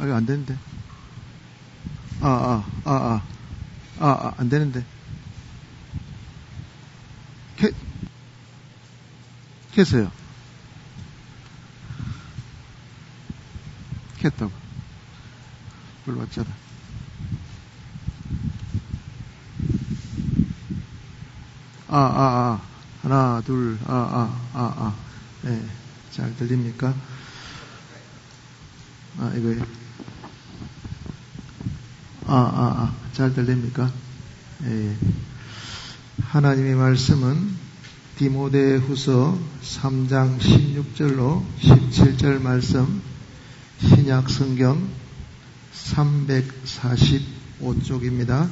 이거 안 되는데. 안 되는데. 켰어요. 켰다고. 불 왔잖아. 하나, 둘, 네, 잘 들립니까? 이거요. 잘 들립니까? 예. 하나님의 말씀은 디모데후서 3장 16절로 17절 말씀, 신약 성경 345쪽입니다.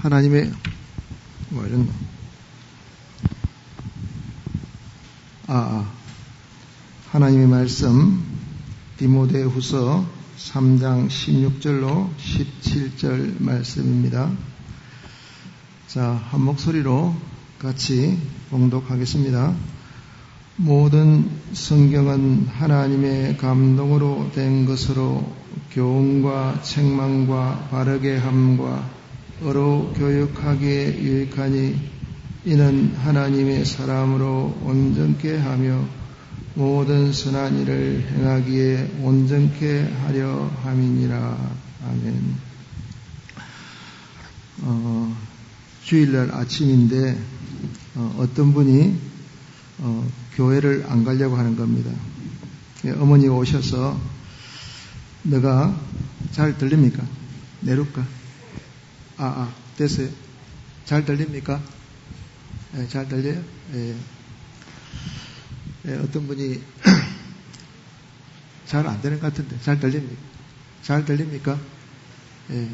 하나님의 하나님의 말씀 디모데후서 3장 16절로 17절 말씀입니다. 자, 한 목소리로 같이 봉독하겠습니다. 모든 성경은 하나님의 감동으로 된 것으로 교훈과 책망과 바르게 함과 어로 교육하기에 유익하니 이는 하나님의 사람으로 온전케 하며 모든 선한 일을 행하기에 온전케 하려 함이니라. 아멘. 주일날 아침인데 어떤 분이 교회를 안 가려고 하는 겁니다. 어머니가 오셔서 너가 잘 들립니까? 내릴까? 됐어요. 잘 들립니까? 네, 잘 들려요? 네. 네, 어떤 분이 잘 안 되는 것 같은데 잘 들립니까? 잘 들립니까? 네.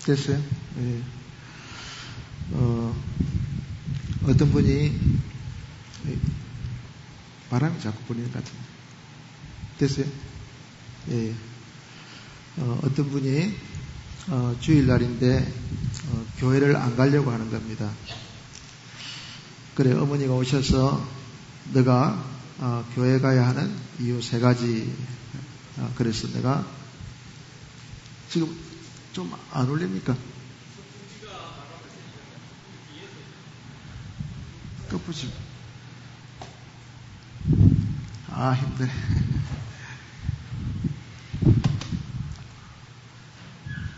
됐어요? 네. 어떤 분이 바람이 자꾸 불리는 것 같은데 됐어요? 예. 어떤 분이 주일날인데 교회를 안 가려고 하는 겁니다. 그래, 어머니가 오셔서 너가 교회 가야 하는 이유 3가지. 그래서 내가 지금 좀 안 울립니까? 끝부지. 힘드네.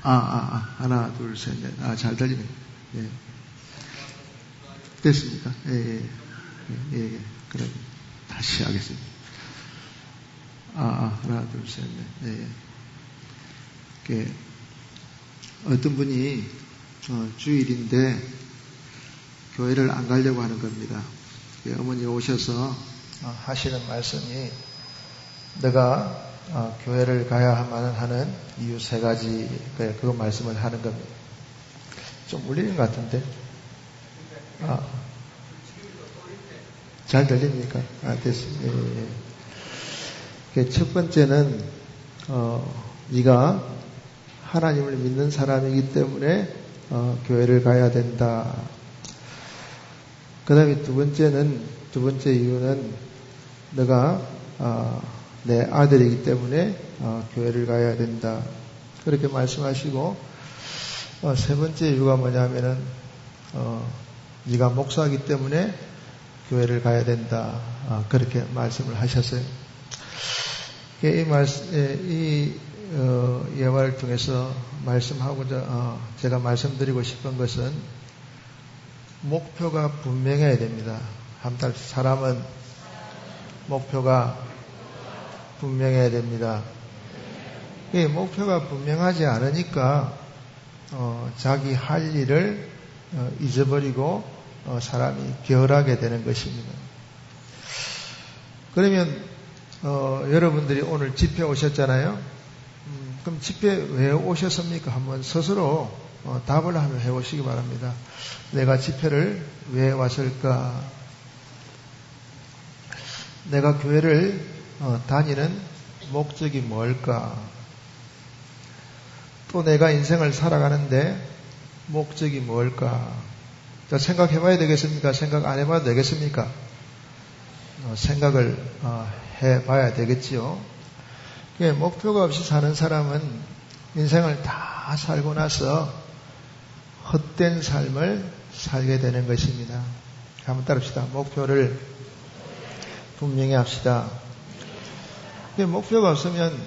하나, 둘, 셋, 넷. 잘 들리네. 예. 됐습니까? 예. 그래. 다시 하겠습니다. 하나, 둘, 셋, 넷. 예. 어떤 분이, 주일인데, 교회를 안 가려고 하는 겁니다. 어머니가 오셔서, 하시는 말씀이, 내가 교회를 가야만 하는 이유 3가지, 그거 말씀을 하는 겁니다. 좀 울리는 것 같은데? 잘 들립니까? 됐습니다. 예. 첫 번째는, 네가 하나님을 믿는 사람이기 때문에, 교회를 가야 된다. 그 다음에 두 번째 이유는, 너가, 내 아들이기 때문에 교회를 가야 된다. 그렇게 말씀하시고 3번째 이유가 뭐냐면은 네가 목사이기 때문에 교회를 가야 된다. 그렇게 말씀을 하셨어요. 이 예화를 통해서 말씀하고자 제가 말씀드리고 싶은 것은 목표가 분명해야 됩니다. 사람은 목표가 분명해야 됩니다. 목표가 분명하지 않으니까 자기 할 일을 잊어버리고 사람이 게으르게 되는 것입니다. 그러면 여러분들이 오늘 집회 오셨잖아요. 그럼 집회 왜 오셨습니까? 한번 스스로 답을 한번 해보시기 바랍니다. 내가 집회를 왜 왔을까? 내가 교회를 다니는 목적이 뭘까? 또 내가 인생을 살아가는데 목적이 뭘까? 자, 생각해 봐야 되겠습니까? 생각 안 해봐도 되겠습니까? 생각을 해 봐야 되겠지요. 목표가 없이 사는 사람은 인생을 다 살고 나서 헛된 삶을 살게 되는 것입니다. 한번 따릅시다. 목표를 분명히 합시다. 목표가 없으면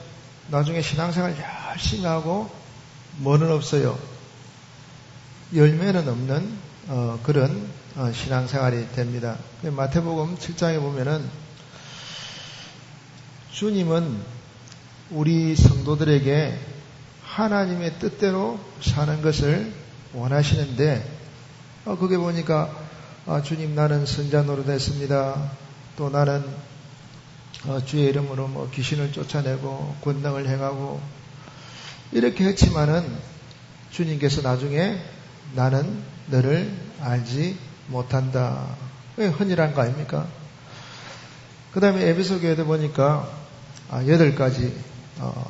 나중에 신앙생활 열심히 하고 뭐는 없어요. 열매는 없는 그런 신앙생활이 됩니다. 마태복음 7장에 보면은 주님은 우리 성도들에게 하나님의 뜻대로 사는 것을 원하시는데 그게 보니까 주님 나는 선자 노릇했습니다. 또 나는 주의 이름으로 귀신을 쫓아내고 권능을 행하고 이렇게 했지만은 주님께서 나중에 나는 너를 알지 못한다. 헌이란 거 아닙니까? 그 다음에 에베소 교회도 보니까 8가지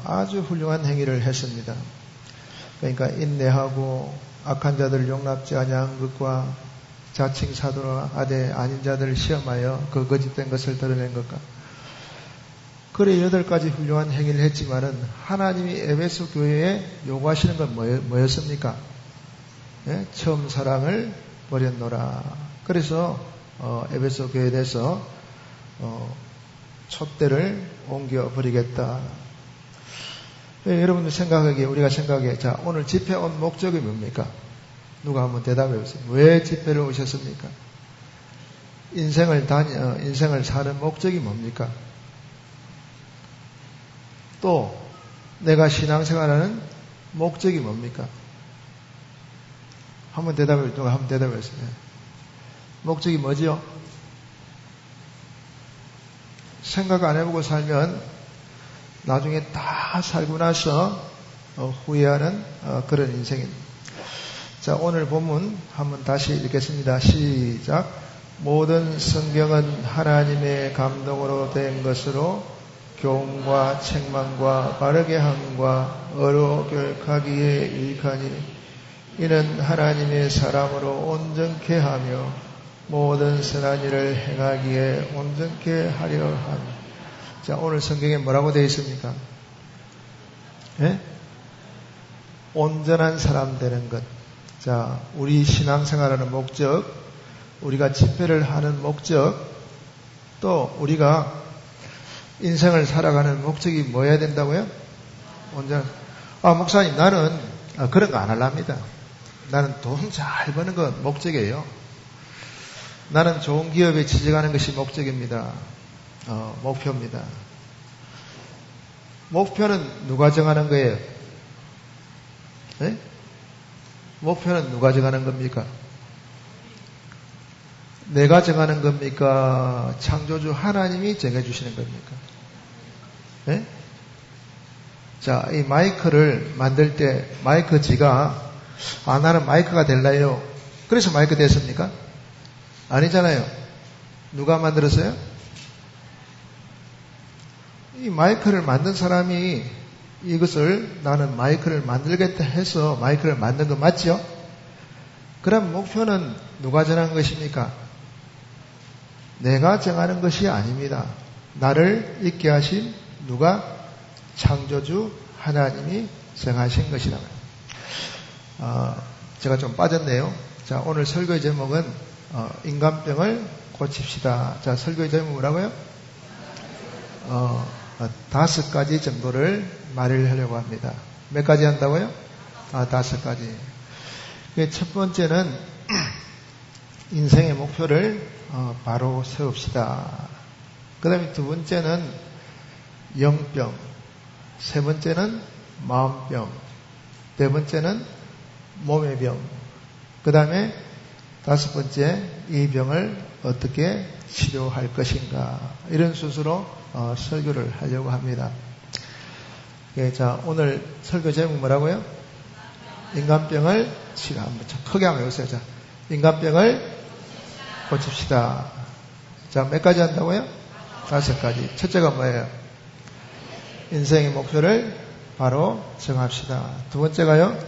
아주 훌륭한 행위를 했습니다. 그러니까 인내하고 악한 자들을 용납지 아니한 것과 자칭 사도나 아대 아닌 자들을 시험하여 그 거짓된 것을 드러낸 것과 그래 8가지 훌륭한 행위를 했지만은 하나님이 에베소 교회에 요구하시는 건 뭐였습니까? 예? 처음 사랑을 버렸노라. 그래서 에베소 교회에 대해서 촛대를 옮겨 버리겠다. 예, 여러분들 생각하기에 우리가 생각해 자 오늘 집회 온 목적이 뭡니까? 누가 한번 대답해 보세요. 왜 집회를 오셨습니까? 인생을 사는 목적이 뭡니까? 또 내가 신앙생활하는 목적이 뭡니까? 한번 대답해 보세요. 목적이 뭐지요? 생각 안 해보고 살면 나중에 다 살고 나서 후회하는 그런 인생입니다. 자, 오늘 본문 한번 다시 읽겠습니다. 시작. 모든 성경은 하나님의 감동으로 된 것으로 교훈과 책망과 바르게 함과 어로 교육하기에 유익하니 이는 하나님의 사람으로 온전케 하며 모든 선한 일을 행하기에 온전케 하려 하니. 자, 오늘 성경에 뭐라고 되어 있습니까? 예? 온전한 사람 되는 것. 자, 우리 신앙생활하는 목적, 우리가 집회를 하는 목적, 또 우리가 인생을 살아가는 목적이 뭐여야 된다고요? 온전한. 목사님, 나는 그런 거 안 하랍니다. 나는 돈 잘 버는 거 목적이에요. 나는 좋은 기업에 취직하는 것이 목적입니다. 목표입니다. 목표는 누가 정하는 거예요? 네? 목표는 누가 정하는 겁니까? 내가 정하는 겁니까? 창조주 하나님이 정해주시는 겁니까? 네? 자, 이 마이크를 만들 때 마이크 지가 나는 마이크가 될래요. 그래서 마이크 됐습니까? 아니잖아요. 누가 만들었어요? 이 마이크를 만든 사람이 이것을 나는 마이크를 만들겠다 해서 마이크를 만든 거 맞죠? 그럼 목표는 누가 정한 것입니까? 내가 정하는 것이 아닙니다. 나를 있게 하신 누가? 창조주 하나님이 정하신 것이다. 제가 좀 빠졌네요. 자, 오늘 설교의 제목은 인간병을 고칩시다. 자, 설교의 제목은 뭐라고요? 5가지 정도를 말을 하려고 합니다. 몇 가지 한다고요? 5가지. 첫 번째는 인생의 목표를 바로 세웁시다. 그 다음에 두 번째는 영병, 세 번째는 마음병, 네 번째는 몸의 병, 그 다음에 5번째 이 병을 어떻게 치료할 것인가, 이런 순서로 설교를 하려고 합니다. 자, 오늘 설교 제목 뭐라고요? 인간병을 치라. 한번 좀 크게 한번 해보세요. 자, 인간병을 고칩시다. 자, 몇 가지 한다고요? 5가지. 첫째가 뭐예요? 인생의 목표를 바로 정합시다. 두 번째가요?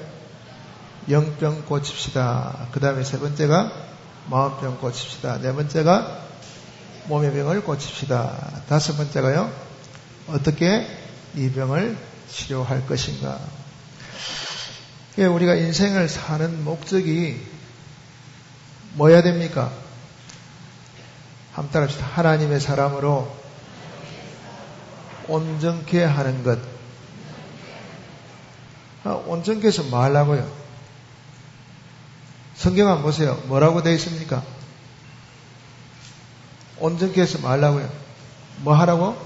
영병 고칩시다. 그 다음에 세 번째가 마음병 고칩시다. 네 번째가 몸의 병을 고칩시다. 다섯 번째가요? 어떻게 이 병을 치료할 것인가. 우리가 인생을 사는 목적이 뭐야 됩니까? 한번 따라합시다. 하나님의 사람으로 온전케 하는 것. 온전케 해서 뭐 하려고요? 성경 한번 보세요. 뭐라고 되어 있습니까? 온전케 해서 뭐 하려고요? 뭐 하라고?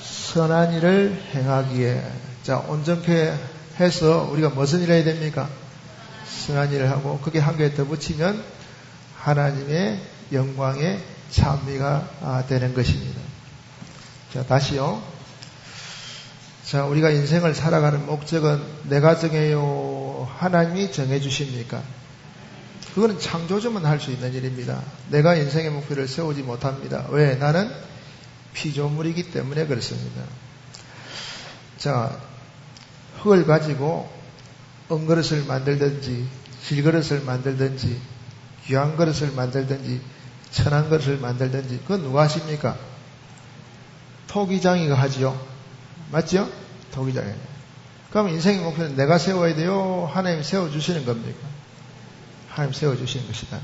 선한 일을 행하기에. 자, 온전케 해서 우리가 무슨 일을 해야 됩니까? 선한 일을 하고, 그게 한 개 더 붙이면 하나님의 영광의 찬미가 되는 것입니다. 자, 다시요. 자, 우리가 인생을 살아가는 목적은 내가 정해요? 하나님이 정해주십니까? 그거는 창조주만 할 수 있는 일입니다. 내가 인생의 목표를 세우지 못합니다. 왜? 나는 피조물이기 때문에 그렇습니다. 자, 흙을 가지고 은그릇을 만들든지 질그릇을 만들든지 귀한 그릇을 만들든지 천한 그릇을 만들든지 그건 누가 하십니까? 토기장이가 하지요. 맞죠? 토기장이. 그럼 인생의 목표는 내가 세워야 돼요? 하나님 세워주시는 겁니까? 하나님 세워주시는 것이다.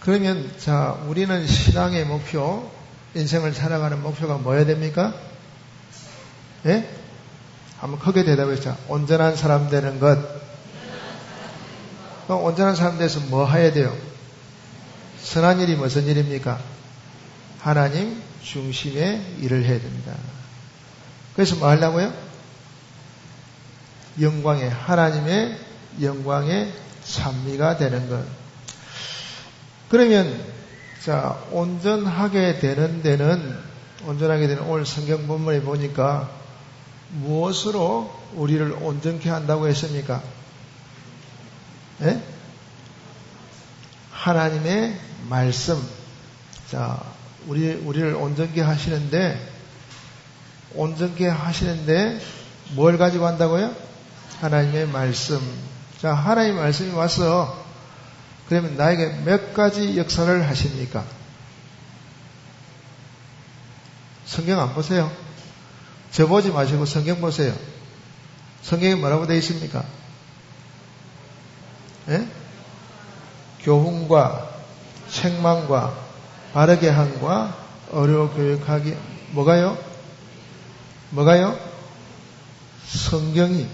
그러면 자, 우리는 신앙의 목표, 인생을 살아가는 목표가 뭐야 됩니까? 예? 한번 크게 대답해보자. 온전한 사람 되는 것. 그럼 온전한 사람 돼서 뭐 해야 돼요? 선한 일이 무슨 일입니까? 하나님 중심의 일을 해야 됩니다. 그래서 뭐 하려고요? 영광의, 하나님의 영광의 찬미가 되는 것. 그러면 자, 온전하게 되는 데는, 온전하게 되는 오늘 성경 본문에 보니까 무엇으로 우리를 온전케 한다고 했습니까? 예? 하나님의 말씀. 자, 우리를 온전케 하시는데, 뭘 가지고 한다고요? 하나님의 말씀. 자, 하나님의 말씀이 와서, 그러면 나에게 몇 가지 역사를 하십니까? 성경 안 보세요. 저 보지 마시고 성경 보세요. 성경에 뭐라고 되어 있습니까? 예? 교훈과 책망과 바르게 함과 어려 교육하기. 뭐가요? 성경이.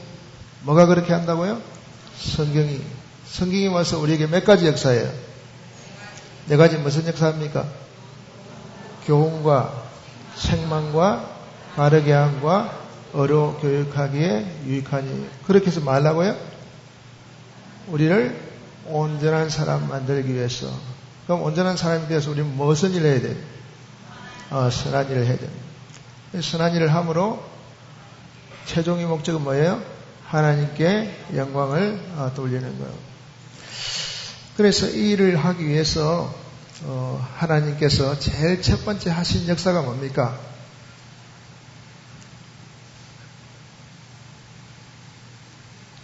뭐가 그렇게 한다고요? 성경이 와서 우리에게 몇 가지 역사예요? 네 가지. 무슨 역사입니까? 교훈과 책망과 바르게 함과 어려 교육하기에 유익하니. 그렇게 해서 뭐 하려고요? 우리를 온전한 사람 만들기 위해서. 그럼 온전한 사람이 되어서 우리는 무슨 일을 해야 돼요? 선한 일을 해야 됩니다. 선한 일을 함으로 최종의 목적은 뭐예요? 하나님께 영광을 돌리는 거예요. 그래서 이 일을 하기 위해서 하나님께서 제일 첫 번째 하신 역사가 뭡니까?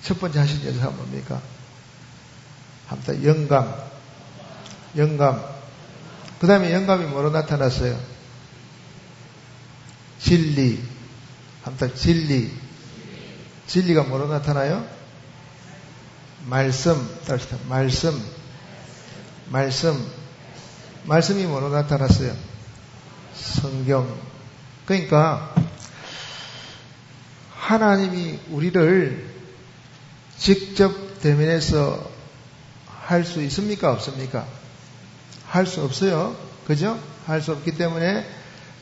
첫 번째 하신 역사가 뭡니까? 한번 영감. 그 다음에 영감이 뭐로 나타났어요? 진리. 한번 진리. 진리가 뭐로 나타나요? 말씀. 말씀이 뭐로 나타났어요? 성경. 그러니까 하나님이 우리를 직접 대면해서 할 수 있습니까? 없습니까? 할 수 없어요. 그죠? 할 수 없기 때문에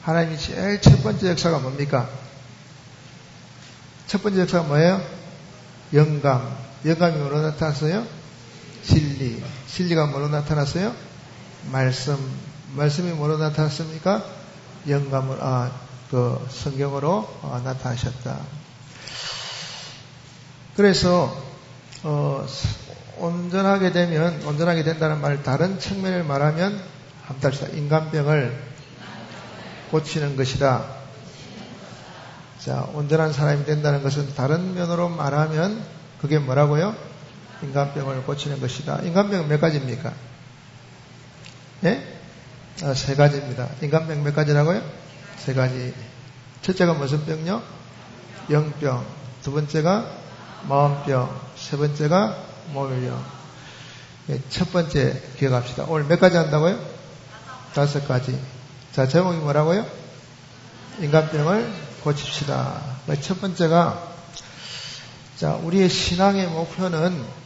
하나님이 제일 첫 번째 역사가 뭡니까? 첫 번째 역사가 뭐예요? 영감. 영감이 뭐로 나타났어요? 진리. 진리가 뭐로 나타났어요? 말씀. 말씀이 뭐로 나타났습니까? 영감을, 성경으로 나타나셨다. 그래서 온전하게 된다는 말, 다른 측면을 말하면, 한번 합시다. 인간병을 고치는 것이다. 자, 온전한 사람이 된다는 것은 다른 면으로 말하면, 그게 뭐라고요? 인간병을 고치는 것이다. 인간병은 몇 가지입니까? 예? 3가지입니다. 인간병 몇 가지라고요? 3가지. 첫째가 무슨 병요? 영병. 두 번째가 마음병. 세 번째가 몸의 병. 예, 첫 번째 기억합시다. 오늘 몇 가지 한다고요? 5가지. 자, 제목이 뭐라고요? 인간병을 고칩시다. 첫 번째가, 자, 우리의 신앙의 목표는,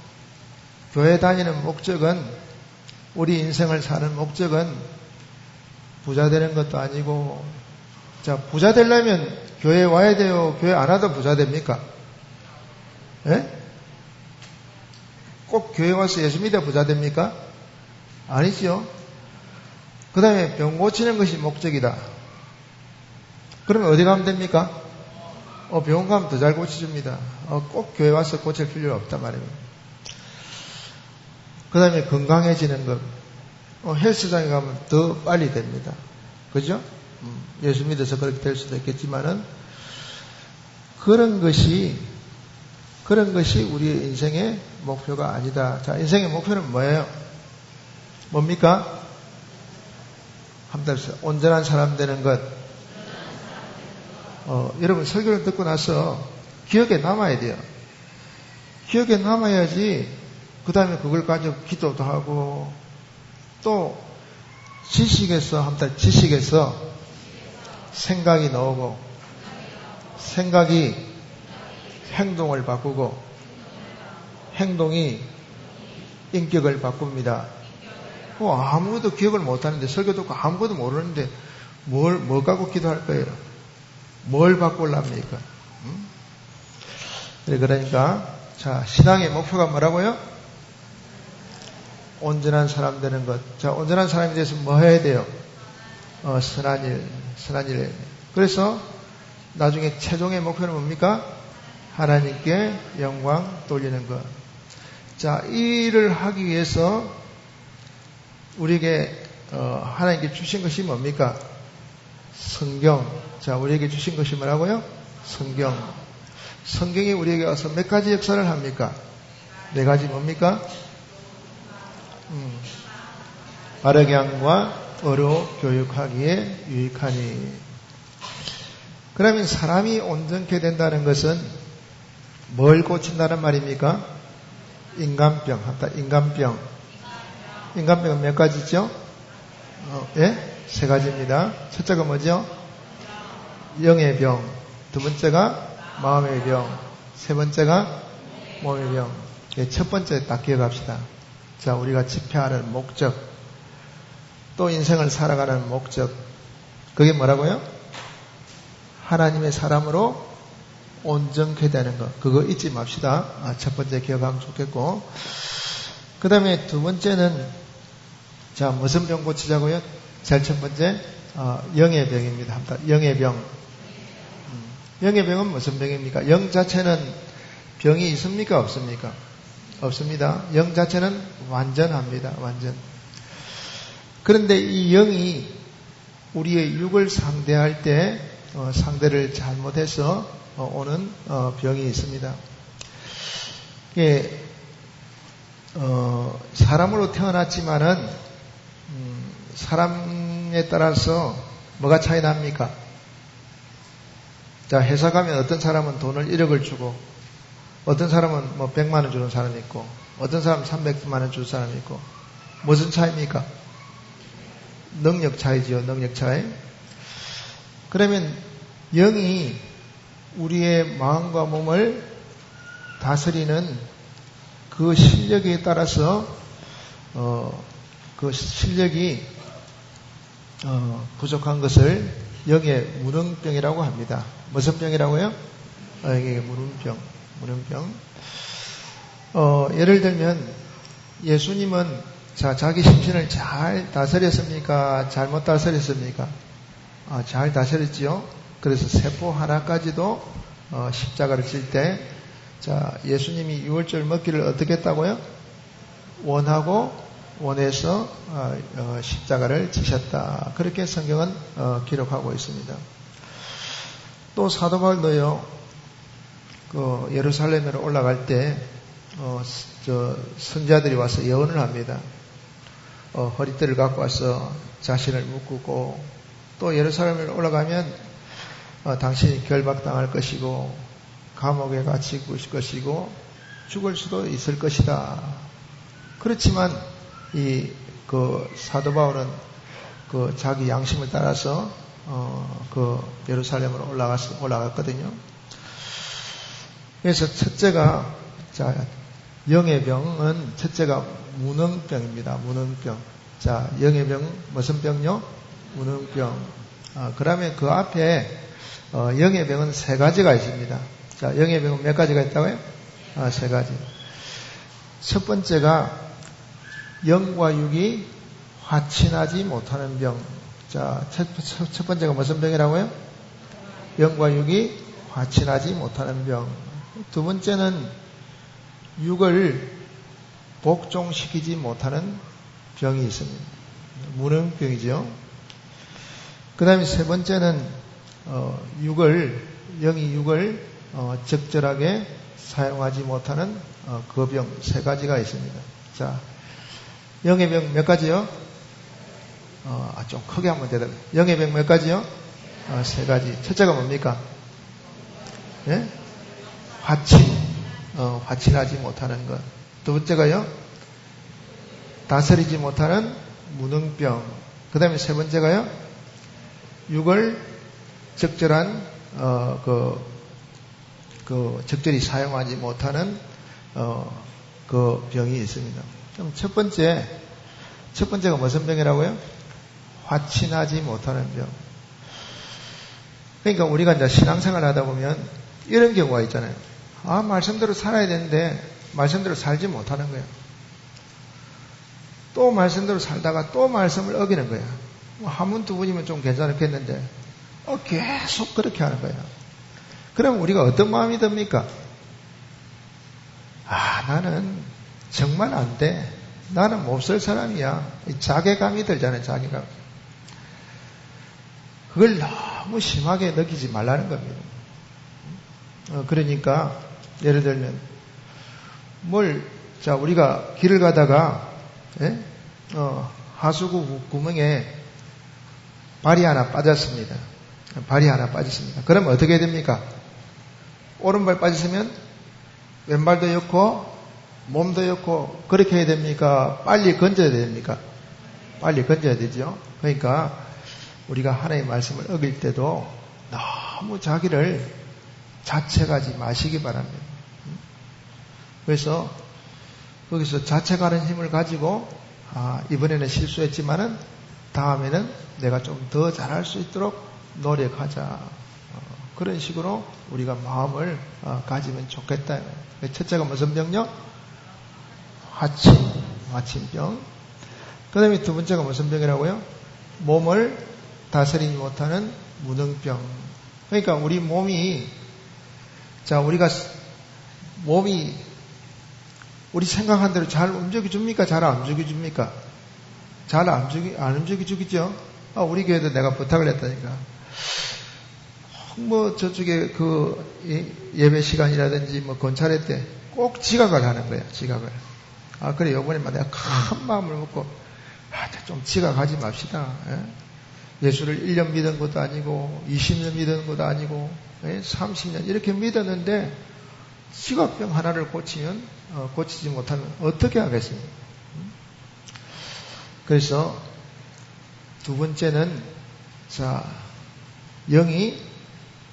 교회 다니는 목적은, 우리 인생을 사는 목적은 부자 되는 것도 아니고, 자, 부자 되려면 교회에 와야 돼요? 교회 안 와도 부자 됩니까? 예? 꼭 교회 와서 예수 믿어 부자 됩니까? 아니죠. 그 다음에 병 고치는 것이 목적이다. 그러면 어디 가면 됩니까? 병원 가면 더 잘 고쳐줍니다. 꼭 교회 와서 고칠 필요가 없단 말입니다. 그 다음에 건강해지는 것. 헬스장에 가면 더 빨리 됩니다. 그죠? 예수 믿어서 그렇게 될 수도 있겠지만은, 그런 것이 우리의 인생의 목표가 아니다. 자, 인생의 목표는 뭐예요? 뭡니까? 한번 더 온전한 사람 되는 것. 여러분 설교를 듣고 나서 기억에 남아야 돼요. 기억에 남아야지 그 다음에 그걸 가지고 기도도 하고, 또 지식에서 생각이 나오고, 생각이 행동을 바꾸고, 행동이 인격을 바꿉니다. 아무것도 기억을 못하는데, 설교 듣고 아무것도 모르는데 뭘 갖고 기도할 거예요? 뭘 바꾸려합니까? 그러니까 자, 신앙의 목표가 뭐라고요? 온전한 사람 되는 것. 자, 온전한 사람이 돼서 뭐 해야 돼요? 선한 일. 그래서 나중에 최종의 목표는 뭡니까? 하나님께 영광 돌리는 것. 자, 이 일을 하기 위해서 우리에게 하나님께 주신 것이 뭡니까? 성경. 자, 우리에게 주신 것이 뭐라고요? 성경. 성경이 우리에게 와서 몇 가지 역사를 합니까? 4가지 뭡니까? 바르게함과 어로 교육하기에 유익하니. 그러면 사람이 온전케 된다는 것은 뭘 고친다는 말입니까? 인간병. 인간병. 인간병은 몇 가지죠? 예? 3가지입니다. 첫째가 뭐죠? 영의 병. 두 번째가 마음의 병. 세 번째가 몸의 병. 예, 첫 번째 딱 기억합시다. 자, 우리가 집회하는 목적, 또 인생을 살아가는 목적, 그게 뭐라고요? 하나님의 사람으로 온전케 되는 것. 그거 잊지 맙시다. 첫 번째 기억하면 좋겠고, 그 다음에 두 번째는, 자, 무슨 병 고치자고요? 제일 첫 번째, 영의 병입니다. 영의 병. 영의 병은 무슨 병입니까? 영 자체는 병이 있습니까? 없습니까? 없습니다. 영 자체는 완전합니다. 완전. 그런데 이 영이 우리의 육을 상대할 때 상대를 잘못해서 오는 병이 있습니다. 예, 사람으로 태어났지만은 사람에 따라서 뭐가 차이 납니까? 자, 회사 가면 어떤 사람은 돈을 1억을 주고, 어떤 사람은 100만 원 주는 사람이 있고, 어떤 사람은 300만 원 주는 사람이 있고, 무슨 차이입니까? 능력 차이지요, 능력 차이. 그러면 영이 우리의 마음과 몸을 다스리는 그 실력에 따라서 그 실력이 부족한 것을 영의 무능병이라고 합니다. 무슨 병이라고요? 이게 무능병. 예를 들면 예수님은 자기 심신을 잘 다스렸습니까? 잘못 다스렸습니까? 잘 다스렸지요. 그래서 세포 하나까지도 십자가를 칠 때 자, 예수님이 유월절 먹기를 어떻게 했다고요? 원하고 원해서 십자가를 지셨다. 그렇게 성경은 기록하고 있습니다. 또 사도 바울도요, 예루살렘으로 올라갈 때 선자들이 와서 예언을 합니다. 허리띠를 갖고 와서 자신을 묶고 또 예루살렘을 올라가면 당신이 결박당할 것이고 감옥에 갇힐 것이고 죽을 수도 있을 것이다. 그렇지만 사도 바울은 자기 양심을 따라서 예루살렘으로 올라갔거든요. 그래서 첫째가 영의 병은 첫째가 무능병입니다. 무능병. 자, 영의 병 무슨 병요? 무능병. 그러면 그 앞에 영의 병은 세 가지가 있습니다. 자, 영의 병은 몇 가지가 있다고요? 세 가지. 첫 번째가 영과 육이 화친하지 못하는 병. 자, 첫 번째가 무슨 병이라고요? 영과 육이 화친하지 못하는 병. 두 번째는 육을 복종시키지 못하는 병이 있습니다. 무능병이죠. 그 다음에 세 번째는 영이 육을 적절하게 사용하지 못하는 그 병 세 가지가 있습니다. 자, 영의 병 몇 가지요? 좀 크게 한번 대답해. 영의 병 몇 가지요? 세 가지. 첫째가 뭡니까? 네? 화친하지 못하는 것. 두 번째가요? 다스리지 못하는 무능병. 그 다음에 세 번째가요? 육을 적절한 적절히 사용하지 못하는 그 병이 있습니다. 그럼 첫 번째가 무슨 병이라고요? 화친하지 못하는 병. 그러니까 우리가 이제 신앙생활 하다 보면 이런 경우가 있잖아요. 말씀대로 살아야 되는데 말씀대로 살지 못하는 거예요. 또 말씀대로 살다가 또 말씀을 어기는 거예요. 한 번, 두 번이면 좀 괜찮겠는데 계속 그렇게 하는 거예요. 그럼 우리가 어떤 마음이 듭니까? 나는 정말 안 돼. 나는 못 살 사람이야. 자괴감이 들잖아요. 자괴감. 그걸 너무 심하게 느끼지 말라는 겁니다. 그러니까 예를 들면 우리가 길을 가다가 하수구 구멍에 발이 하나 빠졌습니다. 그러면 어떻게 됩니까? 오른발 빠졌으면 왼발도 엮고 몸도 엮고 그렇게 해야 됩니까? 빨리 건져야 됩니까? 빨리 건져야 되죠. 그러니까 우리가 하나님의 말씀을 어길 때도 너무 자기를 자책하지 마시기 바랍니다. 그래서 거기서 자책하는 힘을 가지고 이번에는 실수했지만은 다음에는 내가 좀 더 잘할 수 있도록 노력하자. 그런 식으로 우리가 마음을 가지면 좋겠다. 첫째가 무슨 병요? 화친병. 그 다음에 두 번째가 무슨 병이라고요? 몸을 다스리지 못하는 무능병. 그러니까 우리 몸이 우리 생각한 대로 잘 움직여줍니까? 잘 안 움직여줍니까? 잘 안 움직여주겠죠? 우리 교회도 내가 부탁을 했다니까. 저쪽에 예배 시간이라든지 권찰회 때 꼭 지각을 하는 거야, 지각을. 그래, 요번에 내가 큰 마음을 먹고, 좀 지각하지 맙시다. 예수를 1년 믿은 것도 아니고, 20년 믿은 것도 아니고, 30년 이렇게 믿었는데, 지각병 하나를 고치지 못하면 어떻게 하겠습니까? 그래서 두 번째는 영이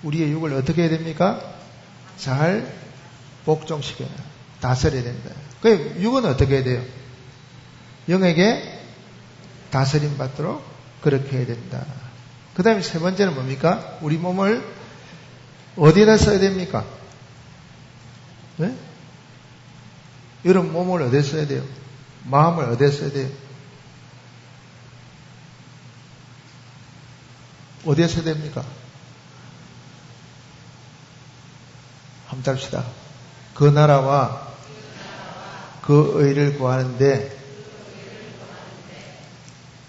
우리의 육을 어떻게 해야 됩니까? 잘 복종시켜야 다스려야 된다. 그 육은 어떻게 해야 돼요? 영에게 다스림 받도록 그렇게 해야 된다. 그 다음에 세 번째는 뭡니까? 우리 몸을 어디에다 써야 됩니까? 네? 여러분 몸을 어디에 써야 돼요? 마음을 어디에 써야 돼요? 어디에 써야 됩니까? 한번 잡시다. 그 나라와 그 의를 구하는데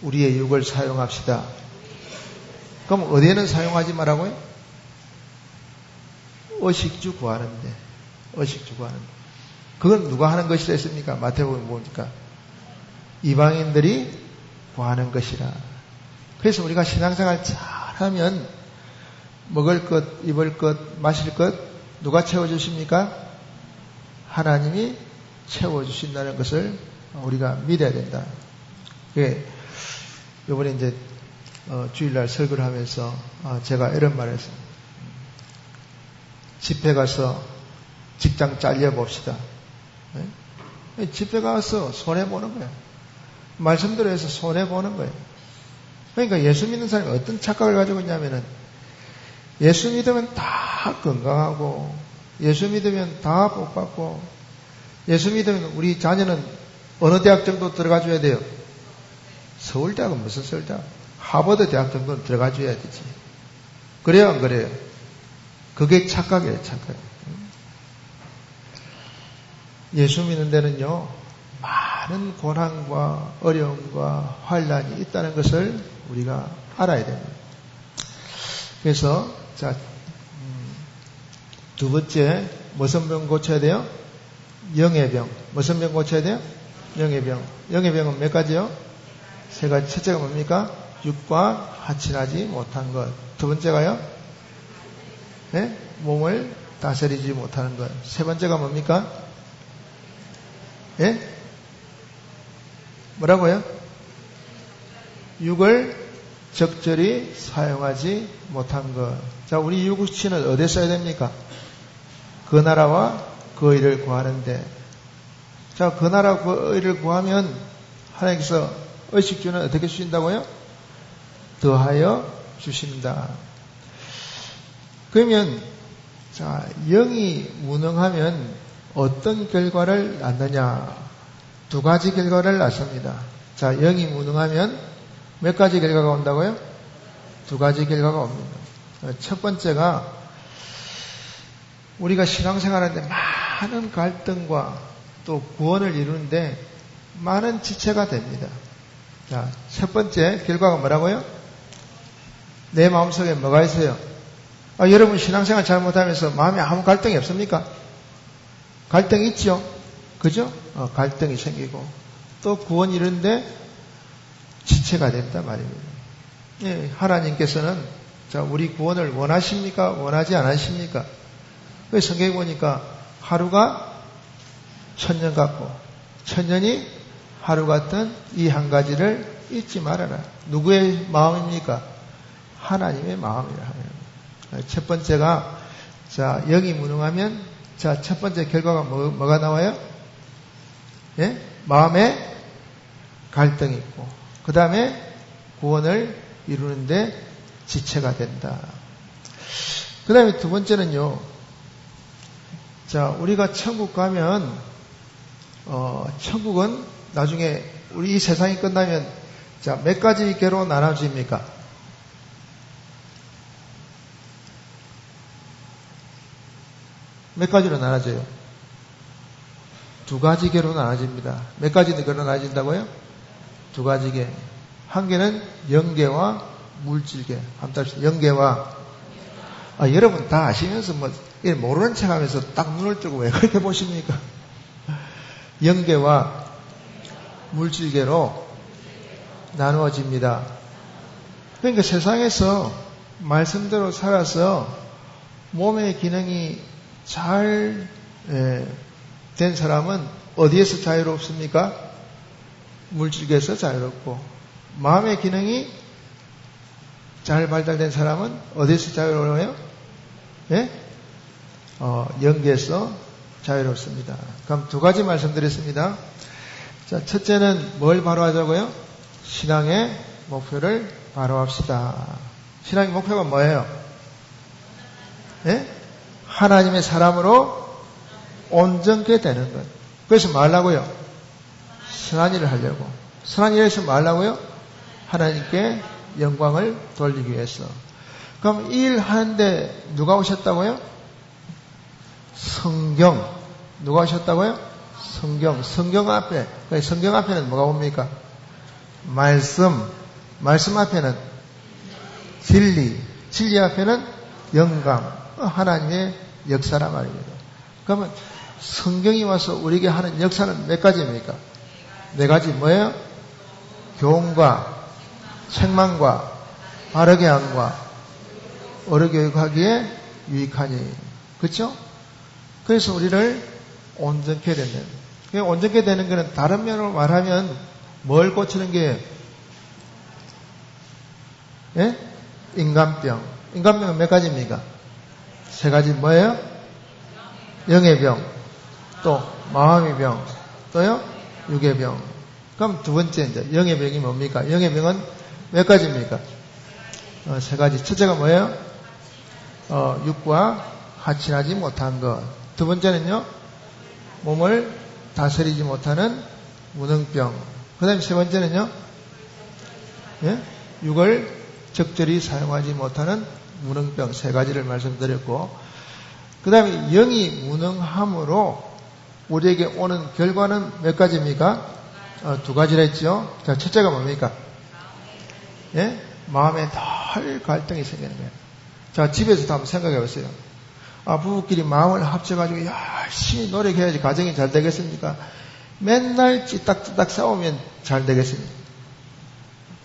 우리의 육을 사용합시다. 그럼 어디에는 사용하지 말라고요? 의식주 구하는데. 의식주 구하는데. 그건 누가 하는 것이라 했습니까? 마태복음 보니까 이방인들이 구하는 것이라. 그래서 우리가 신앙생활 잘하면 먹을 것, 입을 것, 마실 것 누가 채워주십니까? 하나님이 채워주신다는 것을 우리가 믿어야 된다. 이번에 이제 주일날 설교를 하면서 제가 이런 말을 했어요. 집회 가서 직장 잘려봅시다. 네? 집회 가서 손해보는 거예요. 말씀대로 해서 손해보는 거예요. 그러니까 예수 믿는 사람이 어떤 착각을 가지고 있냐면은 예수 믿으면 다 건강하고 예수 믿으면 다 복받고 예수 믿으면 우리 자녀는 어느 대학 정도 들어가 줘야 돼요? 서울대학은 무슨 서울대학? 하버드 대학 정도는 들어가 줘야 되지. 그래요 안 그래요? 그게 착각이에요. 착각. 예수 믿는 데는요 많은 고난과 어려움과 환난이 있다는 것을 우리가 알아야 됩니다. 그래서 두 번째 무슨 병 고쳐야 돼요? 영의 병. 무슨 병 고쳐야 돼요? 영의 병. 영의 병은 몇 가지요? 세 가지. 첫째가 뭡니까? 육과 하친하지 못한 것. 두 번째가요? 네? 몸을 다스리지 못하는 것. 세 번째가 뭡니까? 예? 뭐라고요? 육을 적절히 사용하지 못한 것. 자, 우리 육신을 어디에 써야 됩니까? 그 나라와 그 의를 구하는데. 자, 그 나라와 그 의를 구하면 하나님께서 의식주는 어떻게 주신다고요? 더하여 주신다. 그러면 자, 영이 무능하면 어떤 결과를 낳느냐? 두 가지 결과를 낳습니다. 자, 영이 무능하면 몇 가지 결과가 온다고요? 두 가지 결과가 옵니다. 첫 번째가 우리가 신앙생활하는데 많은 갈등과 또 구원을 이루는데 많은 지체가 됩니다. 자, 첫 번째 결과가 뭐라고요? 내 마음속에 뭐가 있어요? 여러분 신앙생활 잘못하면서 마음에 아무 갈등이 없습니까? 갈등이 있죠? 그죠? 갈등이 생기고 또 구원 이루는데 지체가 된단 말입니다. 예, 하나님께서는 자, 우리 구원을 원하십니까? 원하지 않으십니까? 성경에 보니까 하루가 천년 같고 천년이 하루 같은 이 한 가지를 잊지 말아라. 누구의 마음입니까? 하나님의 마음이라 하는. 첫 번째가 자, 영이 무능하면 자, 첫 번째 결과가 뭐가 나와요? 예? 마음에 갈등이 있고 그 다음에 구원을 이루는데 지체가 된다. 그 다음에 두 번째는요. 자, 우리가 천국 가면 천국은 나중에 우리 이 세상이 끝나면 자, 몇 가지 개로 나눠집니까? 몇 가지로 나눠져요? 두 가지 개로 나눠집니다. 몇 가지 개로 나눠진다고요? 두 가지 개. 한 개는 영계와 물질계. 한번 합시다. 영계와 여러분 다 아시면서 모르는 척 하면서 딱 눈을 뜨고 왜 그렇게 보십니까? 영계와 물질계로 나누어집니다. 그러니까 세상에서 말씀대로 살아서 몸의 기능이 잘 된 사람은 어디에서 자유롭습니까? 물질계에서 자유롭고 마음의 기능이 잘 발달된 사람은 어디에서 자유로워요? 예? 영계에서 자유롭습니다. 그럼 두 가지 말씀드렸습니다. 자, 첫째는 뭘 바로하자고요? 신앙의 목표를 바로합시다. 신앙의 목표가 뭐예요? 예? 하나님의 사람으로 온전케 되는 것. 그래서 뭐 하려고요? 선한 일을 하려고. 선한 일에서 뭐 하려고요? 하나님께 영광을 돌리기 위해서. 그럼 이 일 하는데 누가 오셨다고요? 성경. 누가 하셨다고요? 성경. 성경 앞에. 성경 앞에는 뭐가 옵니까? 말씀. 말씀 앞에는 진리. 진리 앞에는 영감. 하나님의 역사란 말입니다. 그러면 성경이 와서 우리에게 하는 역사는 몇 가지입니까? 네 가지. 뭐예요? 교훈과 책망과 바르게 함과 어려 교육하기에 유익하니. 그렇죠? 그래서 우리를 온전케 된다. 온전케 되는 것은 다른 면으로 말하면 뭘 고치는 게 예? 인간병. 인간병은 몇 가지입니까? 세 가지. 뭐예요? 영의 병, 또 마음의 병, 또요? 육의 병. 그럼 두 번째 이제 영의 병이 뭡니까? 영의 병은 몇 가지입니까? 세 가지. 첫째가 뭐예요? 육과 하친하지 못한 것. 두 번째는요? 몸을 다스리지 못하는 무능병. 그 다음에 세 번째는요? 예? 육을 적절히 사용하지 못하는 무능병. 세 가지를 말씀드렸고, 그 다음에 영이 무능함으로 우리에게 오는 결과는 몇 가지입니까? 두 가지라 했죠. 자, 첫째가 뭡니까? 예? 마음에 늘 갈등이 생기는 거예요. 자, 집에서도 한번 생각해 보세요. 부부끼리 마음을 합쳐가지고 열심히 노력해야지 가정이 잘 되겠습니까? 맨날 찌딱찌딱 싸우면 잘 되겠습니까?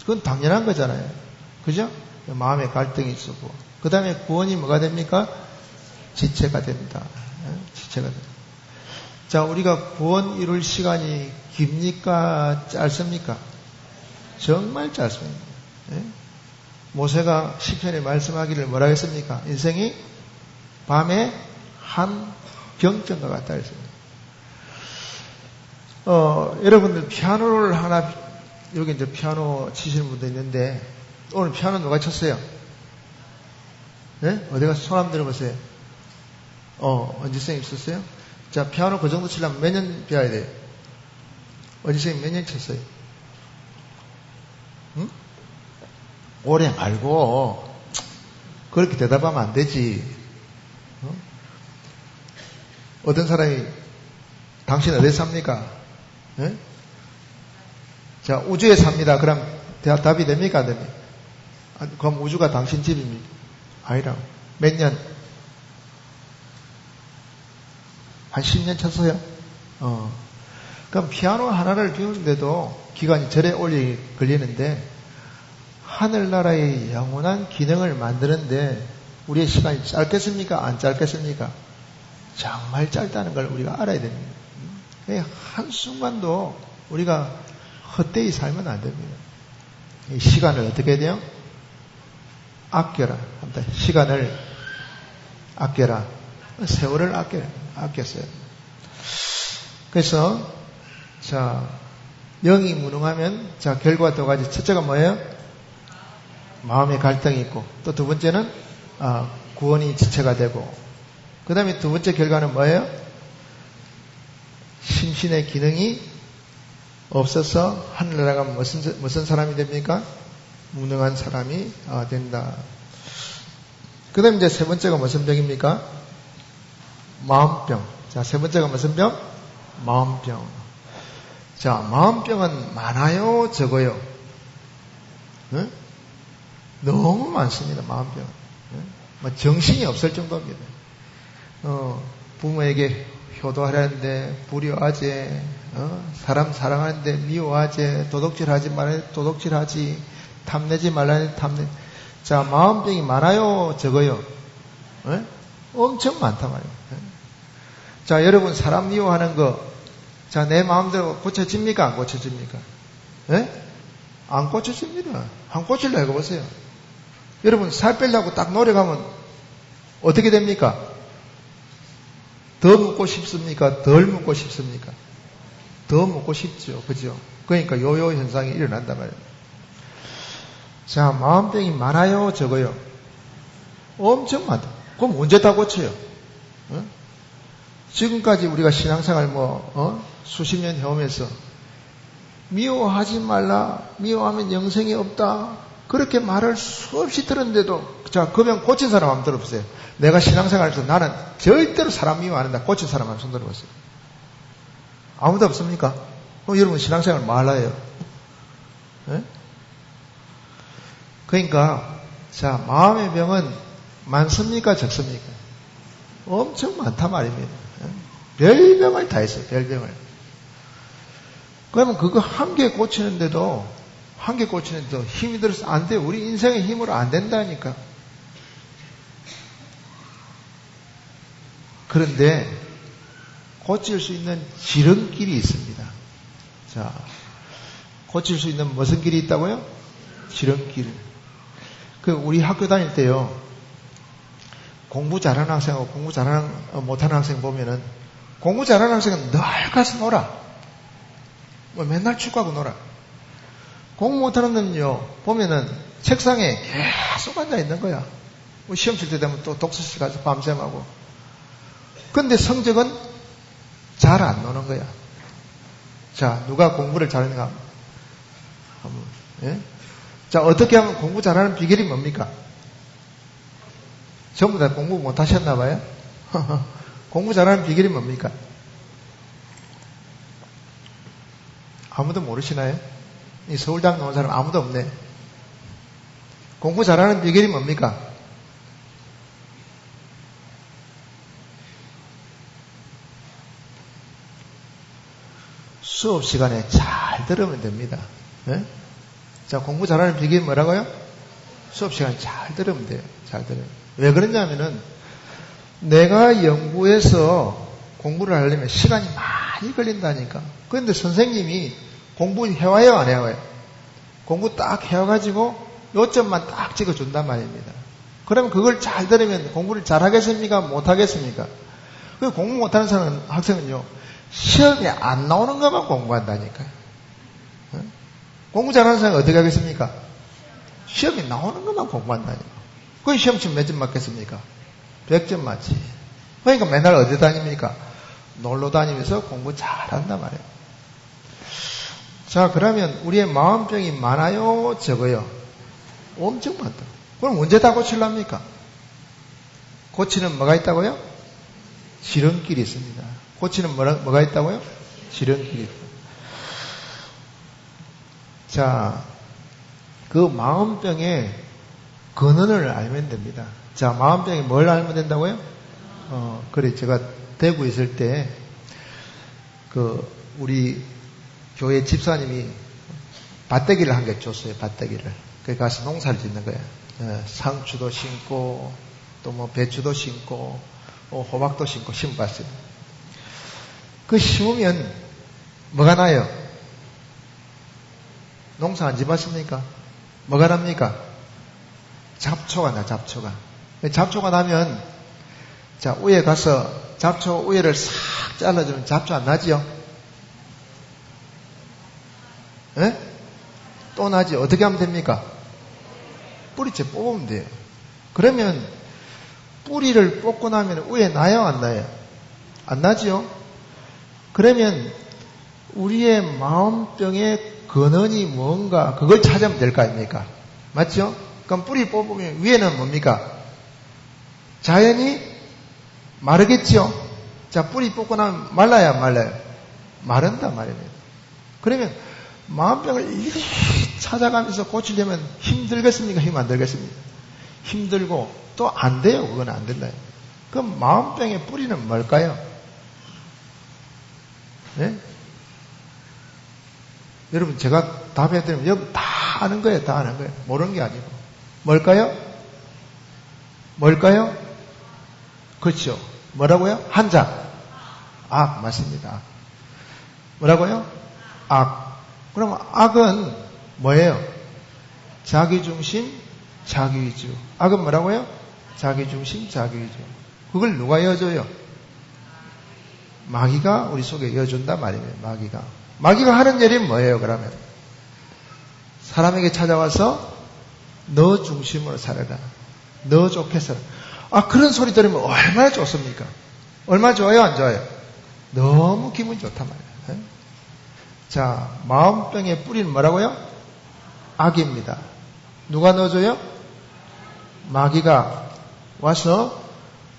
그건 당연한 거잖아요. 그죠? 마음에 갈등이 있었고. 그 다음에 구원이 뭐가 됩니까? 지체가 됩니다. 지체가 됩니다. 자, 우리가 구원 이룰 시간이 깁니까? 짧습니까? 정말 짧습니다. 예? 모세가 시편에 말씀하기를 뭐라 했습니까? 인생이 밤에 한 경전과 같다 했습니다. 여러분들 피아노를 하나, 여기 이제 피아노 치시는 분도 있는데, 오늘 피아노 누가 쳤어요? 네? 어디 가서 손 한번 들어보세요. 언제생이 있었어요? 자, 피아노 그 정도 치려면 몇 년 배워야 돼요? 언제생이 몇 년 쳤어요? 응? 오래 말고, 그렇게 대답하면 안 되지. 어떤 사람이, 당신 어디 삽니까? 네? 자, 우주에 삽니다. 그럼 답이 됩니까? 안 됩니까? 그럼 우주가 당신 집입니까? 아니라고. 몇 년? 한 10년 쳤어요? 그럼 피아노 하나를 배우는데도 기간이 절에 오래 걸리는데, 하늘나라의 영원한 기능을 만드는데, 우리의 시간이 짧겠습니까? 안 짧겠습니까? 정말 짧다는 걸 우리가 알아야 됩니다. 한순간도 우리가 헛되이 살면 안 됩니다. 이 시간을 어떻게 해야 돼요? 아껴라. 시간을 아껴라. 세월을 아꼈어요. 그래서, 자, 영이 무능하면, 자, 결과 두 가지. 첫째가 뭐예요? 마음의 갈등이 있고, 또 두 번째는, 구원이 지체가 되고, 그 다음에 두 번째 결과는 뭐예요? 심신의 기능이 없어서 하늘나라가 무슨 사람이 됩니까? 무능한 사람이 된다. 그 다음에 이제 세 번째가 무슨 병입니까? 마음병. 자, 세 번째가 무슨 병? 마음병. 자, 마음병은 많아요, 적어요? 네? 너무 많습니다, 마음병. 네? 정신이 없을 정도입니다. 부모에게 효도하려는데 불효하지, 사람 사랑하는데 미워하지, 도둑질하지 말아야 도둑질하지, 탐내지 말라니 탐내. 자, 마음병이 많아요, 적어요? 네? 엄청 많단 말이에요. 네? 자, 여러분 사람 미워하는 거, 자, 내 마음대로 고쳐집니까? 안 고쳐집니까? 네? 안 고쳐집니다. 안 고치려고 해보세요. 여러분 살 빼려고 딱 노력하면 어떻게 됩니까? 더 묻고 싶습니까? 덜 묻고 싶습니까? 더 묻고 싶죠. 그죠? 그러니까 요요 현상이 일어난단 말이에요. 자, 마음병이 많아요? 적어요? 엄청 많다. 그럼 언제 다 고쳐요? 지금까지 우리가 신앙생활 수십 년 해오면서 미워하지 말라, 미워하면 영생이 없다, 그렇게 말을 수없이 들었는데도, 자, 그러면 고친 사람 한번 들어보세요. 내가 신앙생활에서 나는 절대로 사람 미워 안 한다. 고친 사람 한번 손 들어보세요. 아무도 없습니까? 그럼 여러분 신앙생활 뭐 할래요? 예? 그러니까 자, 마음의 병은 많습니까? 적습니까? 엄청 많단 말입니다. 별병을 다 했어요. 별병을. 그러면 그거 한 개 고치는데도 힘이 들어서 안 돼요. 우리 인생의 힘으로 안 된다니까. 그런데 고칠 수 있는 지름길이 있습니다. 자, 고칠 수 있는 무슨 길이 있다고요? 지름길. 우리 학교 다닐 때요, 공부 잘하는 학생하고 공부 못하는 학생 보면은, 공부 잘하는 학생은 늘 가서 놀아. 뭐 맨날 축구하고 놀아. 공부 못하는 놈은요, 보면은 책상에 계속 앉아 있는 거야. 뭐 시험 칠 때 되면 또 독서실 가서 밤샘하고. 근데 성적은 잘 안 나오는 거야. 자, 누가 공부를 잘하는가? 예? 자, 어떻게 하면 공부 잘하는 비결이 뭡니까? 전부 다 공부 못 하셨나 봐요? 공부 잘하는 비결이 뭡니까? 아무도 모르시나요? 이 서울대학 나온 사람 아무도 없네. 공부 잘하는 비결이 뭡니까? 수업 시간에 잘 들으면 됩니다. 네? 자, 공부 잘하는 비결이 뭐라고요? 수업 시간에 잘 들으면 돼요. 잘 들어요. 왜 그러냐면은 내가 연구해서 공부를 하려면 시간이 많이 걸린다니까. 그런데 선생님이 공부 해와요, 안 해와요? 공부 딱 해와가지고 요점만 딱 찍어준단 말입니다. 그러면 그걸 잘 들으면 공부를 잘 하겠습니까? 못 하겠습니까? 그 공부 못하는 사람, 학생은요, 시험에 안 나오는 것만 공부한다니까요. 공부 잘하는 사람은 어떻게 하겠습니까? 시험에 나오는 것만 공부한다니까. 그 시험 치면 몇 점 맞겠습니까? 100점 맞지. 그러니까 맨날 어디 다닙니까? 놀러 다니면서 공부 잘한단 말이에요. 자, 그러면 우리의 마음병이 많아요? 적어요? 엄청 많다. 그럼 언제 다 고칠랍니까? 고치는 뭐가 있다고요? 지름길이 있습니다. 고치는 뭐가 있다고요? 지름길이 있다. 자, 그 마음병의 근원을 알면 됩니다. 자, 마음병이 뭘 알면 된다고요? 그래, 제가 대구에 있을 때, 우리 교회 집사님이 밭대기를 한 개 줬어요, 밭대기를. 거기 가서 농사를 짓는 거예요. 상추도 심고, 또 뭐 배추도 심고, 호박도 심고, 심어봤어요. 그 심으면 뭐가 나요? 농사 안 지봤습니까? 뭐가 납니까? 잡초가 나, 잡초가. 잡초가 나면, 자, 위에 가서 잡초 위에를 싹 잘라주면 잡초 안 나지요? 예? 또 나지. 어떻게 하면 됩니까? 뿌리채 뽑으면 돼요. 그러면 뿌리를 뽑고 나면 위에 나요, 안 나요? 안 나지요? 그러면 우리의 마음병의 근원이 뭔가 그걸 찾으면 될 거 아닙니까? 맞죠? 그럼 뿌리 뽑으면 위에는 뭡니까? 자연이 마르겠죠? 자, 뿌리 뽑고 나면 말라야 말라요? 마른단 말입니다. 그러면 마음병을 이렇게 찾아가면서 고치려면 힘들겠습니까? 힘 안 들겠습니까? 힘들고 또 안 돼요. 그건 안 된다요. 그럼 마음병의 뿌리는 뭘까요? 네? 여러분, 제가 답해드리면 여러분 다 아는 거예요. 다 아는 거예요. 모르는 게 아니고. 뭘까요? 뭘까요? 그렇죠. 뭐라고요? 한자. 악, 맞습니다. 뭐라고요? 악. 그럼 악은 뭐예요? 자기중심, 자기위주. 악은 뭐라고요? 자기중심, 자기위주. 그걸 누가 이어줘요? 마귀가 우리 속에 이어준단 말이에요. 마귀가 하는 일이 뭐예요, 그러면? 사람에게 찾아와서 너 중심으로 살아라. 너 좋게 살아라. 아, 그런 소리 들으면 얼마나 좋습니까? 얼마나 좋아요, 안 좋아요? 너무 기분 좋단 말이에요. 자, 마음병의 뿌리는 뭐라고요? 악입니다. 누가 넣어줘요? 마귀가 와서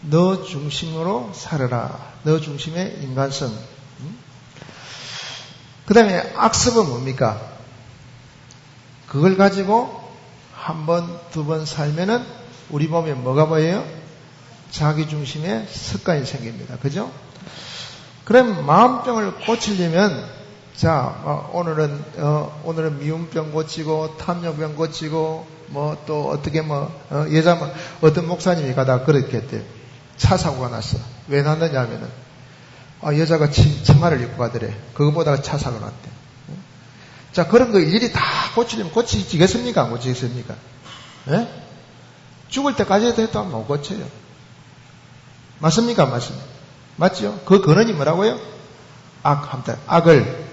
너 중심으로 살아라. 너 중심의 인간성. 그 다음에 악습은 뭡니까? 그걸 가지고 한 번, 두 번 살면은 우리 몸에 뭐가 보여요? 자기중심의 습관이 생깁니다. 그죠? 그럼 마음병을 고치려면, 자, 오늘은 미움병 고치고, 탐욕병 고치고, 뭐 또 어떻게 여자, 어떤 목사님이 가다가 그렇게 했대요. 차 사고가 났어. 왜 났느냐면은, 여자가 치마를 입고 가더래. 그거보다가 차 사고 났대. 자, 그런 거 일일이 다 고치려면 고치겠습니까? 안 고치겠습니까? 예? 죽을 때까지 해도 못 고쳐요. 맞습니까? 맞습니까? 맞죠? 그 근원이 뭐라고요? 악을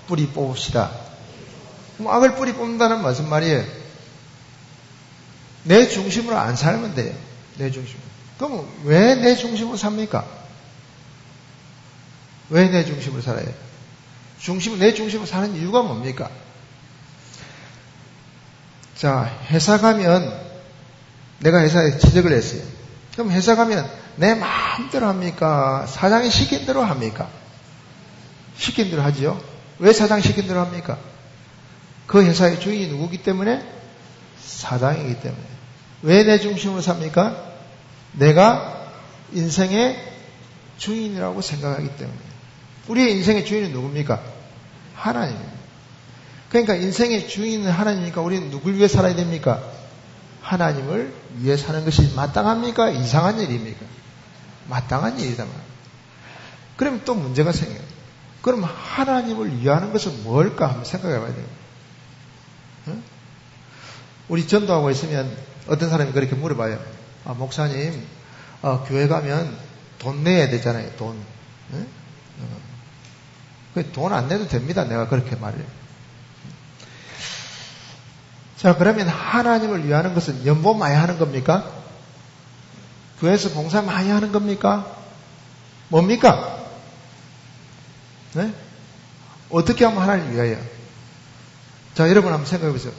뿌리 뽑읍시다. 그럼 악을 뿌리 뽑는다는 무슨 말이에요? 내 중심으로 안 살면 돼요. 내 중심으로. 그럼 왜 내 중심으로 삽니까? 왜 내 중심으로 살아요? 내 중심으로 사는 이유가 뭡니까? 자, 회사 가면, 내가 회사에 취직을 했어요. 그럼 회사 가면 내 마음대로 합니까? 사장이 시킨 대로 합니까? 시킨 대로 하지요. 왜 사장이 시킨 대로 합니까? 그 회사의 주인이 누구기 때문에? 사장이기 때문에. 왜 내 중심으로 삽니까? 내가 인생의 주인이라고 생각하기 때문에. 우리의 인생의 주인은 누굽니까? 하나님입니다. 그러니까 인생의 주인은 하나님이니까 우리는 누굴 위해 살아야 됩니까? 하나님을 위해 사는 것이 마땅합니까? 이상한 일입니까? 마땅한 일이다 말이에요. 그럼 또 문제가 생겨요. 그럼 하나님을 위하는 것은 뭘까 한번 생각해 봐야 돼요. 응? 우리 전도하고 있으면 어떤 사람이 그렇게 물어봐요. 목사님, 교회 가면 돈 내야 되잖아요. 돈. 응? 돈 안 내도 됩니다. 내가 그렇게 말해요. 자, 그러면 하나님을 위하는 것은 연보 많이 하는 겁니까? 교회에서 봉사 많이 하는 겁니까? 뭡니까? 네? 어떻게 하면 하나님을 위하여? 자, 여러분 한번 생각해 보세요.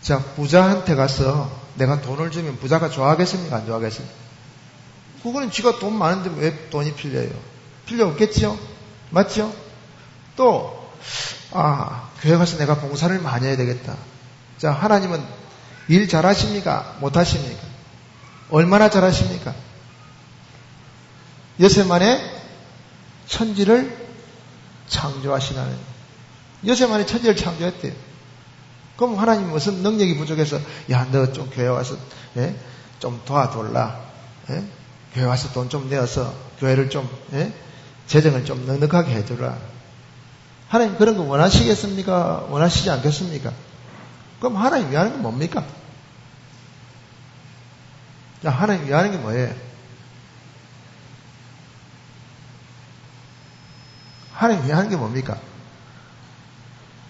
자, 부자한테 가서 내가 돈을 주면 부자가 좋아하겠습니까? 안 좋아하겠습니까? 그거는 지가 돈 많은데 왜 돈이 필요해요? 필요 없겠죠? 맞죠? 또, 교회 가서 내가 봉사를 많이 해야 되겠다. 자, 하나님은 일 잘하십니까? 못하십니까? 얼마나 잘하십니까? 엿새 만에 천지를 창조하신 하나님. 엿새 만에 천지를 창조했대요. 그럼 하나님 무슨 능력이 부족해서, 야, 너 좀 교회 와서, 좀 도와둘라. 교회 와서 돈 좀 내어서 교회를 좀, 재정을 좀 넉넉하게 해주라. 하나님 그런 거 원하시겠습니까? 원하시지 않겠습니까? 그럼 하나님 위하는 게 뭡니까? 자, 하나님 위하는 게 뭐예요? 하나님 위하는 게 뭡니까?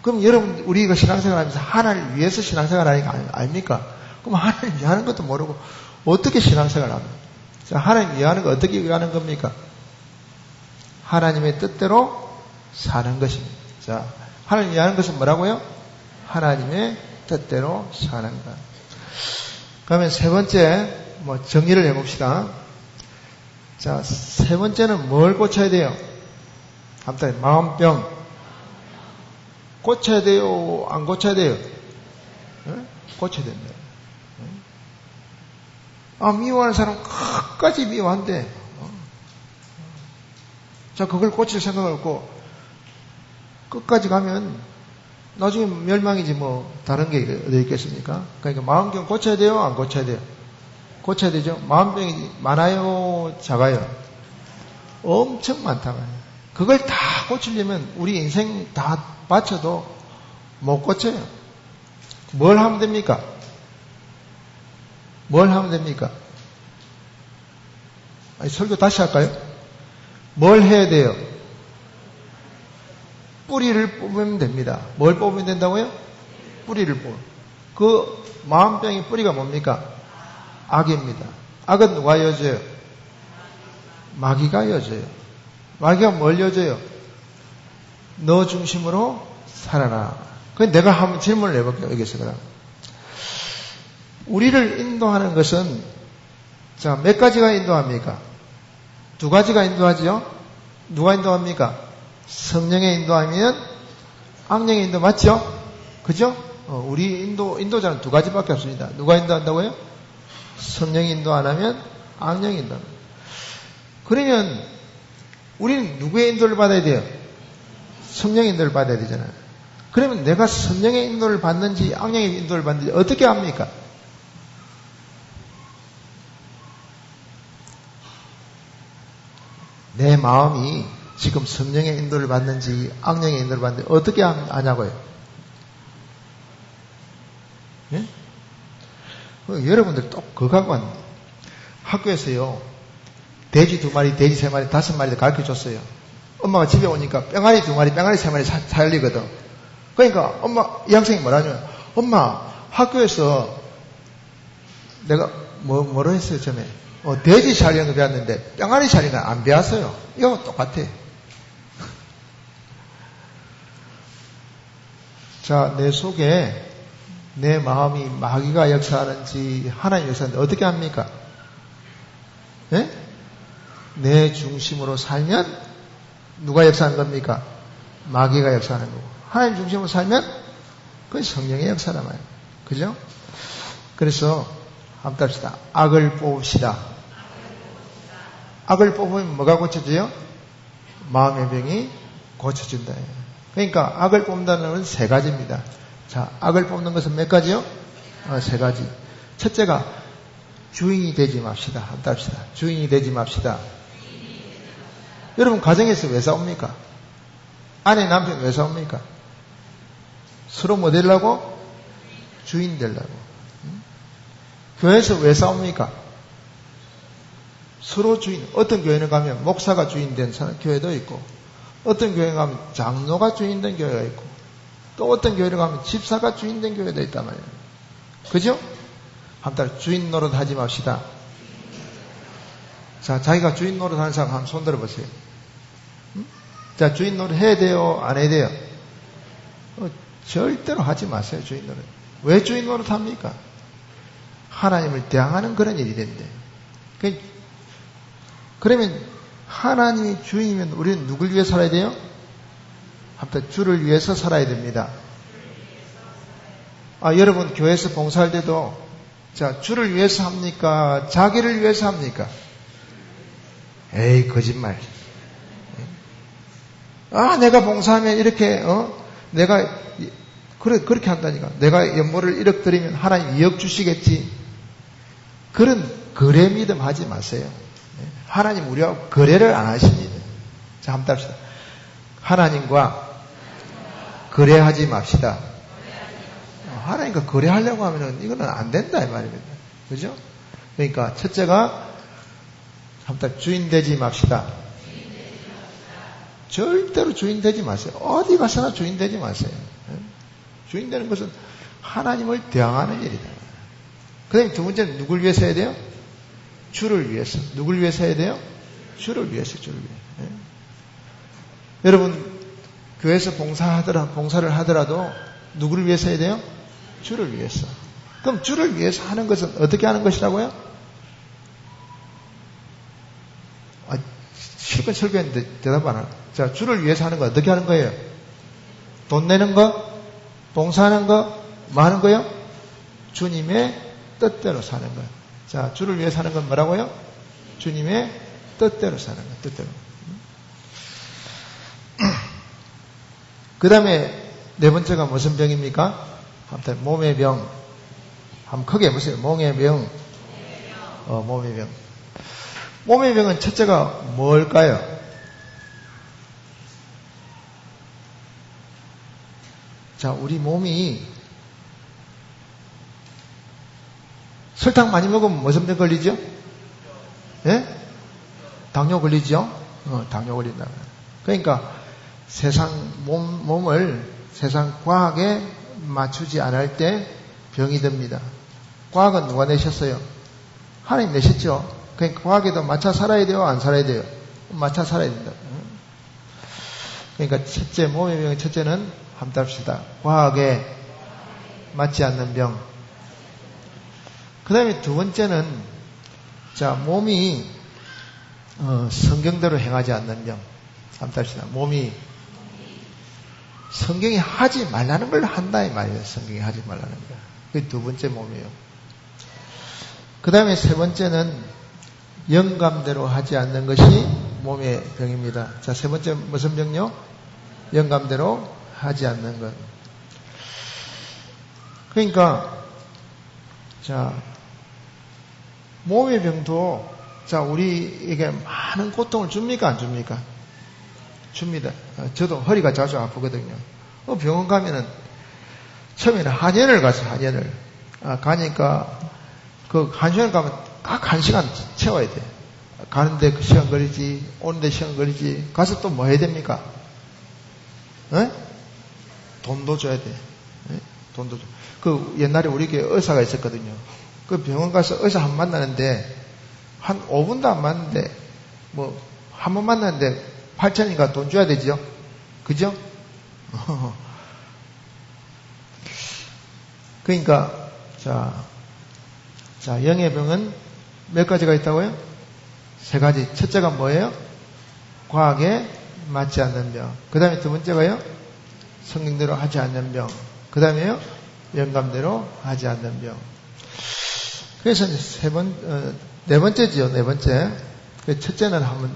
그럼 여러분, 우리가 신앙생활 하면서 하나님을 위해서 신앙생활 하는 거 아닙니까? 그럼 하나님 위하는 것도 모르고 어떻게 신앙생활 합니까? 자, 하나님 위하는 거 어떻게 위하는 겁니까? 하나님의 뜻대로 사는 것입니다. 자, 하나님 위하는 것은 뭐라고요? 하나님의 뜻대로 사는 것. 그러면 세 번째, 정리를 해봅시다. 자, 세 번째는 뭘 고쳐야 돼요? 한번 마음병. 고쳐야 돼요? 안 고쳐야 돼요? 고쳐야 됩니다. 미워하는 사람 끝까지 미워한대. 자, 그걸 고칠 생각을 없고, 끝까지 가면, 나중에 멸망이지 다른 게 어디 있겠습니까? 그러니까 마음병 고쳐야 돼요? 안 고쳐야 돼요? 고쳐야 되죠? 마음병이 많아요? 작아요? 엄청 많다고요. 그걸 다 고치려면 우리 인생 다 바쳐도 못 고쳐요. 뭘 하면 됩니까? 뭘 하면 됩니까? 설교 다시 할까요? 뭘 해야 돼요? 뿌리를 뽑으면 됩니다. 뭘 뽑으면 된다고요? 뿌리를 뽑으면. 그 마음병의 뿌리가 뭡니까? 악입니다. 악은 누가 여줘요? 마귀가 여줘요. 마귀가 뭘 여줘요? 너 중심으로 살아라. 그럼 내가 한번 질문을 해볼게요. 여기서 그럼. 우리를 인도하는 것은, 자, 몇 가지가 인도합니까? 두 가지가 인도하지요? 누가 인도합니까? 성령의 인도하면 악령의 인도 맞죠? 그죠? 우리 인도자는 두 가지밖에 없습니다. 누가 인도한다고요? 성령이 인도 안 하면 악령이 인도합니다. 그러면 우리는 누구의 인도를 받아야 돼요? 성령의 인도를 받아야 되잖아요. 그러면 내가 성령의 인도를 받는지 악령의 인도를 받는지 어떻게 합니까? 내 마음이 지금 성령의 인도를 받는지 악령의 인도를 받는지 어떻게 아냐고요? 예? 여러분들 또 그거 갖고 왔네. 학교에서요, 돼지 2마리, 돼지 3마리, 5마리 가르쳐줬어요. 엄마가 집에 오니까 뺑아리 2마리, 뺑아리 3마리 살리거든. 그러니까 이 학생이 뭐라냐면, 엄마, 학교에서 내가 뭐로 했어요, 처음에? 돼지 살리는 거 배웠는데 뺑아리 살리는 거 안 배웠어요. 이거 똑같아. 자, 내 속에 내 마음이 마귀가 역사하는지 하나님 역사하는지 어떻게 합니까? 네? 내 중심으로 살면 누가 역사하는 겁니까? 마귀가 역사하는 거고. 하나님 중심으로 살면 그건 성령의 역사란 말이에요. 그죠? 그래서 한번 합시다. 악을 뽑읍시다. 악을 뽑으면 뭐가 고쳐져요? 마음의 병이 고쳐진다. 그러니까 악을 뽑는다는 것은 3가지입니다. 자, 악을 뽑는 것은 몇 가지요? 3가지. 첫째가 주인이 되지 맙시다. 한번 합시다. 주인이 되지 맙시다. 여러분 가정에서 왜 싸웁니까? 아내 남편 왜 싸웁니까? 서로 뭐 되려고? 주인 되려고. 교회에서 왜 싸웁니까? 서로 주인. 어떤 교회는 가면 목사가 주인 된 교회도 있고, 어떤 교회 가면 장로가 주인 된 교회가 있고, 또 어떤 교회를 가면 집사가 주인 된 교회도 있단 말이에요. 그죠? 한달 주인 노릇 하지 맙시다. 자, 자기가 주인 노릇 하는 사람 한번 손 들어보세요. 자, 주인 노릇 해야 돼요? 안 해야 돼요? 절대로 하지 마세요, 주인 노릇. 왜 주인 노릇 합니까? 하나님을 대항하는 그런 일이 된대. 그러면 하나님이 주인이면 우리는 누굴 위해 살아야 돼요? 한번 주를 위해서 살아야 됩니다. 여러분 교회에서 봉사할 때도 자, 주를 위해서 합니까? 자기를 위해서 합니까? 에이, 거짓말. 내가 봉사하면 이렇게, 내가, 그렇게 한다니까. 내가 연보를 1억 드리면 하나님 2억 주시겠지. 그런 거래 믿음 하지 마세요. 하나님 우리하고 거래를 안 하십니다. 자, 한번 합시다. 하나님과 거래하지 맙시다. 하나님과 거래하려고 하면은 이거는 안 된다 이 말입니다. 그죠? 그러니까 첫째가 한번 주인 되지 맙시다. 절대로 주인 되지 마세요. 어디 가서나 주인 되지 마세요. 주인 되는 것은 하나님을 대항하는 일이다. 그 다음에 두 번째는 누굴 위해서 해야 돼요? 주를 위해서. 누굴 위해서 해야 돼요? 주를 위해서, 주를 위해서. 여러분, 교회에서 봉사를 하더라도 누구를 위해서 해야 돼요? 주를 위해서. 그럼 주를 위해서 하는 것은 어떻게 하는 것이라고요? 실컷 설교했는데 대답 안 하네. 자, 주를 위해서 하는 거 어떻게 하는 거예요? 돈 내는 거? 봉사하는 거? 뭐 하는 거요? 주님의 뜻대로 사는 거예요. 자, 주를 위해서 하는 건 뭐라고요? 주님의 뜻대로 사는 거예요. 뜻대로. 그 다음에 네 번째가 무슨 병입니까? 아무튼 몸의 병. 한번 크게 해보세요. 몸의 병. 몸의 병. 몸의 병은 첫째가 뭘까요? 자, 우리 몸이 설탕 많이 먹으면 무슨 병 걸리죠? 예? 당뇨 걸리죠? 당뇨 걸린다. 그러니까 세상 몸을 세상 과학에 맞추지 않을 때 병이 듭니다. 과학은 누가 내셨어요? 하나님 내셨죠? 그러니까 과학에도 맞춰 살아야 돼요? 안 살아야 돼요? 맞춰 살아야 된다. 그러니까 첫째, 몸의 병의 첫째는 한번 합시다. 과학에 맞지 않는 병. 그 다음에 두 번째는, 자, 몸이, 성경대로 행하지 않는 병. 한번 합시다. 몸이 성경이 하지 말라는 걸 한다 이 말이에요. 성경이 하지 말라는 거. 그게 두 번째 몸이에요. 그 다음에 세 번째는 영감대로 하지 않는 것이 몸의 병입니다. 자, 세 번째 무슨 병요? 영감대로 하지 않는 것. 그러니까 자, 몸의 병도 자, 우리에게 많은 고통을 줍니까? 안 줍니까? 줍니다. 저도 허리가 자주 아프거든요. 병원 가면은 처음에는 한의원을 갔어요. 한의원을. 가니까 그 한의원 가면 딱 1시간 채워야 돼. 가는데 그 시간 걸리지, 오는데 시간 걸리지. 가서 또 뭐 해야 됩니까? 돈도 줘야 돼. 돈도 줘. 그 옛날에 우리 교회 의사가 있었거든요. 그 병원 가서 의사 한 번 만나는데 한 5분도 안 만났는데 뭐 한 번 만났는데 8,000인가 돈 줘야 되죠? 그죠? 그러니까 자, 영의 병은 몇 가지가 있다고요? 3가지. 첫째가 뭐예요? 과학에 맞지 않는 병. 그 다음에 두 번째가요? 성경대로 하지 않는 병. 그 다음에요? 영감대로 하지 않는 병. 그래서 네 번째지요, 네 번째. 첫째는 한번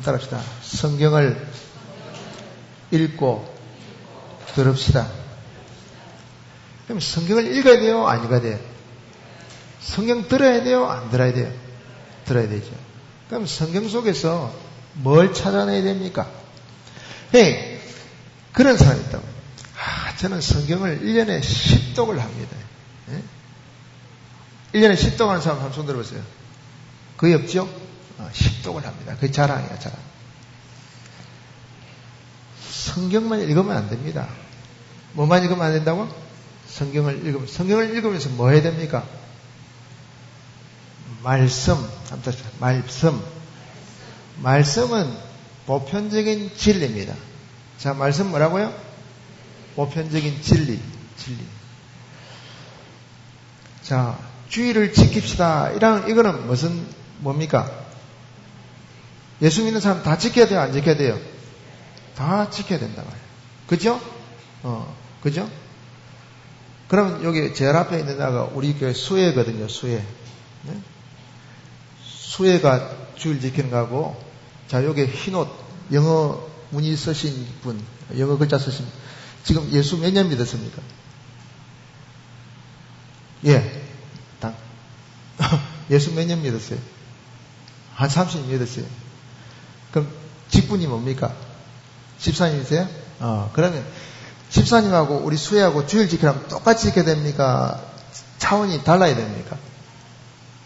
따라합시다. 성경을 읽고 들읍시다. 그럼 성경을 읽어야 돼요? 안 읽어야 돼요? 성경 들어야 돼요? 안 들어야 돼요? 들어야 되죠. 그럼 성경 속에서 뭘 찾아내야 됩니까? 그런 사람이 있다고. 저는 성경을 1년에 10독을 합니다. 1년에 10독 하는 사람 한 손 들어보세요. 거의 없죠? 10독을 합니다. 그게 자랑이야, 자랑. 성경만 읽으면 안 됩니다. 뭐만 읽으면 안 된다고? 성경을 읽으면서 뭐 해야 됩니까? 말씀은 보편적인 진리입니다. 자, 말씀 뭐라고요? 보편적인 진리. 자, 주의를 지킵시다. 이거는 뭡니까? 예수 믿는 사람 다 지켜야 돼요? 안 지켜야 돼요? 다 지켜야 된다 말이에요. 그죠? 그죠? 그러면 여기 제일 앞에 있는 나가 우리 교회 수혜거든요, 수혜. 네? 수혜가 주일 지키는 거고, 자, 여기 흰옷, 영어 문의 쓰신 분, 영어 글자 쓰신 분, 지금 예수 몇 년 믿었습니까? 예. 예수 몇 년 믿었어요? 한 30년 믿었어요. 그럼 직분이 뭡니까? 집사님이세요? 그러면 집사님하고 우리 수혜하고 주일 지키려면 똑같이 지켜야 됩니까? 차원이 달라야 됩니까?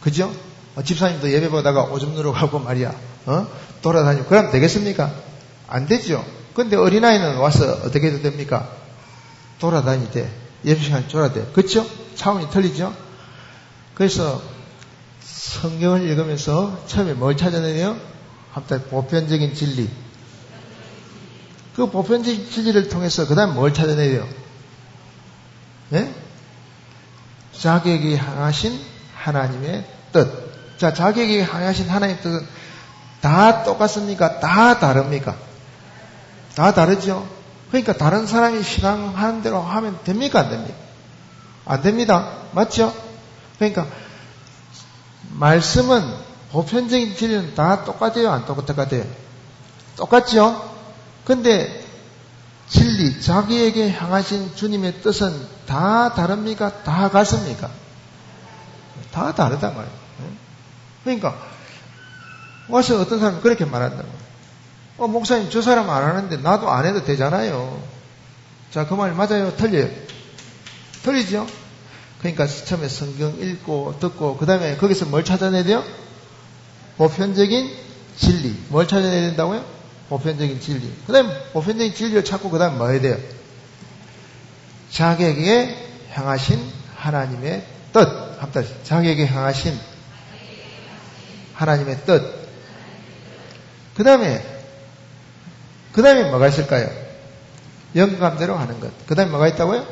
그죠? 집사님도 예배 보다가 오줌 누러 가고 말이야. 돌아다니고. 그러면 되겠습니까? 안 되죠. 근데 어린아이는 와서 어떻게 해도 됩니까? 돌아다닐 때, 예배 시간에 졸아야 돼. 그쵸? 차원이 틀리죠? 그래서 성경을 읽으면서 처음에 뭘 찾아내요? 갑자기 보편적인 진리. 그 보편적인 진리를 통해서 그 다음 뭘 찾아내요? 네? 자기에게 향하신 하나님의 뜻. 자, 자기에게 향하신 하나님의 뜻은 다 똑같습니까? 다 다릅니까? 다 다르죠? 그러니까 다른 사람이 신앙하는 대로 하면 됩니까? 안 됩니까? 안 됩니다. 맞죠? 그러니까 말씀은 보편적인 진리는 다 똑같아요? 안 똑같아요? 똑같죠? 근데 진리, 자기에게 향하신 주님의 뜻은 다 다릅니까? 다 같습니까? 다 다르단 말이에요. 그러니까 와서 어떤 사람이 그렇게 말한다고. 목사님 저 사람 안 하는데 나도 안 해도 되잖아요. 자, 그 말 맞아요? 틀려요? 틀리죠? 그러니까 처음에 성경 읽고 듣고 그 다음에 거기서 뭘 찾아내야 돼요? 보편적인 진리. 뭘 찾아내야 된다고요? 보편적인 진리. 그 다음에 보편적인 진리를 찾고 그 다음에 뭐 해야 돼요? 자기에게 향하신 하나님의 뜻. 합다. 자기에게 향하신 하나님의 뜻. 그 다음에 뭐가 있을까요? 영감대로 하는 것. 그 다음에 뭐가 있다고요?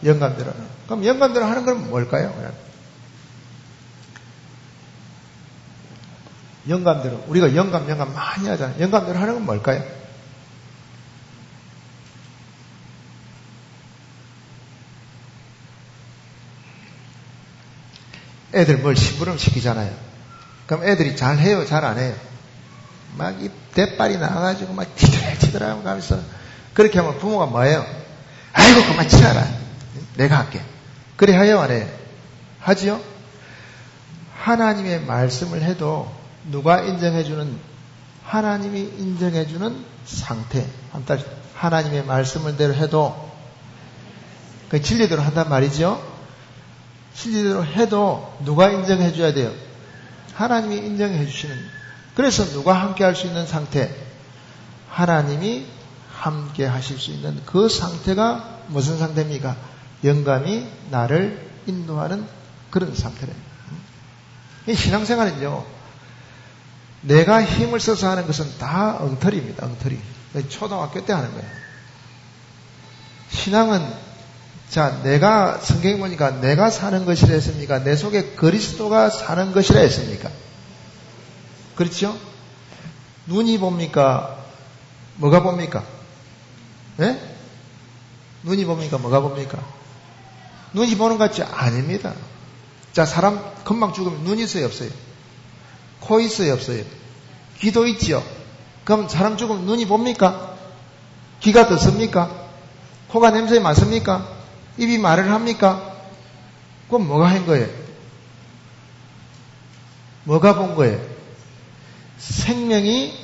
영감대로 하는 것. 그럼 영감대로 하는 건 뭘까요? 영감대로. 우리가 영감 많이 하잖아요. 영감대로 하는 건 뭘까요? 애들 뭘 심부름 시키잖아요. 그럼 애들이 잘 해요? 잘 안 해요? 막 이 대빨이 나와가지고 막 티드라 가면서 그렇게 하면 부모가 뭐예요? 아이고 그만 치라라. 내가 할게. 그래 해요? 안 해요? 하지요? 하나님의 말씀을 해도 누가 인정해주는 하나님이 인정해주는 상태. 하나님의 말씀을 대로 해도 그 진리대로 한단 말이죠. 진리대로 해도 누가 인정해줘야 돼요? 하나님이 인정해주시는. 그래서 누가 함께 할 수 있는 상태? 하나님이 함께 하실 수 있는 그 상태가 무슨 상태입니까? 영감이 나를 인도하는 그런 상태래요. 이 신앙생활은요, 내가 힘을 써서 하는 것은 다 엉터리입니다. 엉터리. 초등학교 때 하는 거예요. 신앙은 자, 내가 성경에 보니까 내가 사는 것이라 했습니까? 내 속에 그리스도가 사는 것이라 했습니까? 그렇죠? 눈이 봅니까? 뭐가 봅니까? 예? 눈이 봅니까? 뭐가 봅니까? 눈이 보는 것 같지? 아닙니다. 자, 사람 금방 죽으면 눈 있어요? 없어요? 코 있어요? 없어요? 귀도 있죠? 그럼 사람 죽으면 눈이 봅니까? 귀가 듣습니까? 코가 냄새 맡습니까? 입이 말을 합니까? 그럼 뭐가 한 거예요? 뭐가 본 거예요? 생명이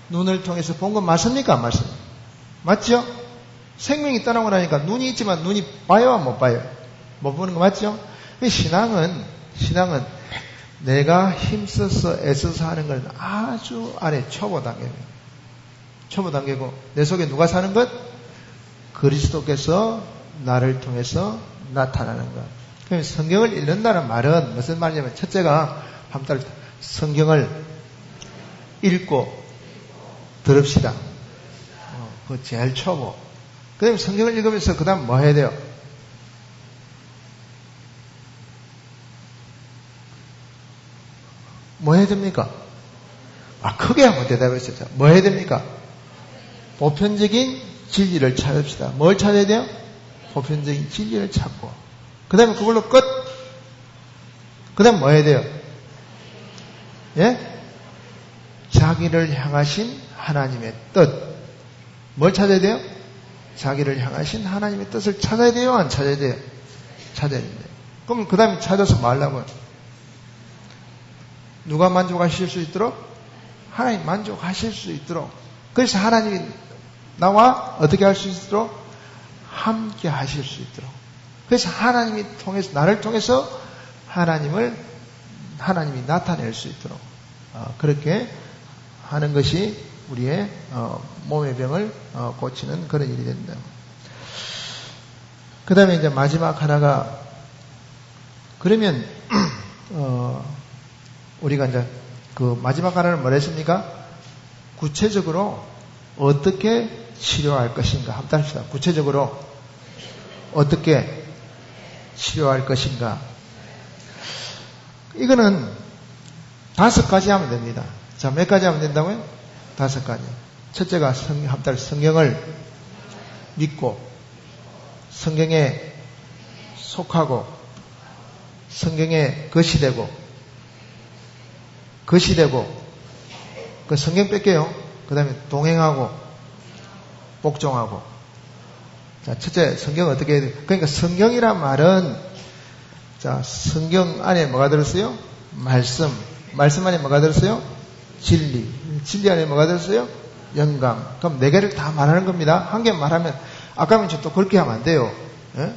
눈을 통해서 본 건 맞습니까? 안 맞습니까? 맞죠? 생명이 떠나고 나니까 눈이 있지만 눈이 봐요? 못 봐요? 못 보는 거 맞죠? 신앙은 내가 힘써서 애써서 하는 건 아주 아래 초보 단계입니다. 초보 단계고 내 속에 누가 사는 것? 그리스도께서 나를 통해서 나타나는 것. 그럼 성경을 읽는다는 말은 무슨 말이냐면 첫째가 한달 성경을 읽고 들읍시다. 그거 제일 초보. 그 다음에 성경을 읽으면서 그 다음 뭐 해야 돼요? 뭐 해야 됩니까? 크게 한번 대답했었죠. 뭐 해야 됩니까? 보편적인 진리를 찾읍시다. 뭘 찾아야 돼요? 보편적인 진리를 찾고. 그 다음에 그걸로 끝. 그 다음 뭐 해야 돼요? 예? 자기를 향하신 하나님의 뜻. 뭘 찾아야 돼요? 자기를 향하신 하나님의 뜻을 찾아야 돼요? 안 찾아야 돼요? 찾아야 돼요. 그럼 그 다음에 찾아서 뭐 하려고요? 누가 만족하실 수 있도록? 하나님 만족하실 수 있도록. 그래서 하나님이 나와 어떻게 할 수 있도록? 함께 하실 수 있도록. 그래서 하나님이 통해서, 나를 통해서 하나님이 나타낼 수 있도록. 그렇게 하는 것이 우리의 몸의 병을 고치는 그런 일이 됩니다. 그 다음에 이제 마지막 하나가, 그러면 우리가 이제 그 마지막 하나는 뭐라 했습니까? 구체적으로 어떻게 치료할 것인가 한번 합시다. 구체적으로 어떻게 치료할 것인가. 이거는 5가지 하면 됩니다. 자, 몇 가지 하면 된다고요? 5가지. 첫째가 성경을 믿고 성경에 속하고 성경에 거시되고 그 성경 뺄게요. 그 다음에 동행하고 복종하고. 자, 첫째 성경은 어떻게 해야 돼요? 그러니까 성경이란 말은 자, 성경 안에 뭐가 들었어요? 말씀 안에 뭐가 들었어요? 진리 안에 뭐가 들었어요? 영감. 그럼 4개를 다 말하는 겁니다. 한 개 말하면 아까면 또 그렇게 하면 안 돼요. 예?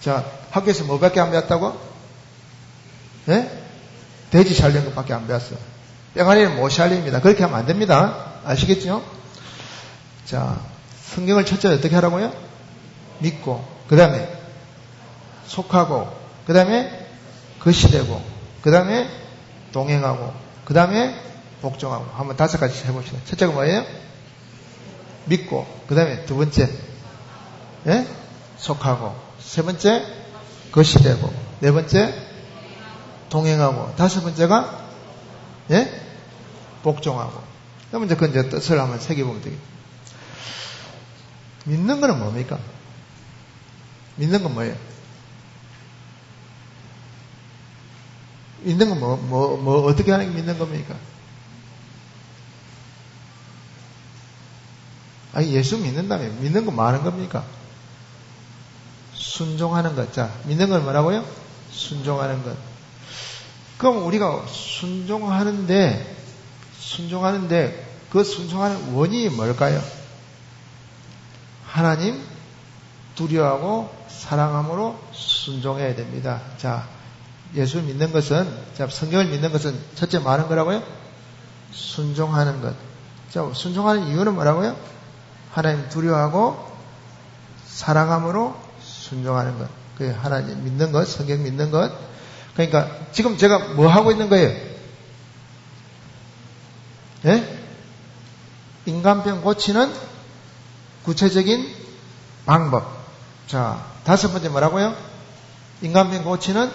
자, 학교에서 뭐밖에 안 배웠다고? 예? 돼지 살린 것밖에 안 배웠어. 뺑아리는 못 살립니다. 그렇게 하면 안 됩니다. 아시겠죠? 자, 성경을 첫째 어떻게 하라고요? 믿고, 그 다음에 속하고, 그 다음에 거시되고, 그 다음에 동행하고, 그 다음에 복종하고. 한번 5가지 해봅시다. 첫째가 뭐예요? 믿고, 그 다음에 두 번째, 예? 속하고, 세 번째, 거시되고, 네 번째, 동행하고, 5번째가, 예? 복종하고. 그러면 이제 그 이제 뜻을 한번 새겨보면 되겠다. 믿는 거는 뭡니까? 믿는 건 뭐예요? 믿는 건 어떻게 하는 게 믿는 겁니까? 아니, 예수 믿는다면 믿는 건 뭐 하는 겁니까? 순종하는 것. 자, 믿는 건 뭐라고요? 순종하는 것. 그럼 우리가 순종하는데 그 순종하는 원인이 뭘까요? 하나님 두려워하고 사랑함으로 순종해야 됩니다. 자, 예수 믿는 것은, 자, 성경을 믿는 것은 첫째 뭐 하는 거라고요? 순종하는 것. 자, 순종하는 이유는 뭐라고요? 하나님 두려워하고 사랑함으로 순종하는 것. 그 하나님 믿는 것, 성경 믿는 것. 그러니까 지금 제가 뭐 하고 있는 거예요? 예? 인간병 고치는 구체적인 방법. 자, 다섯 번째 뭐라고요? 인간병 고치는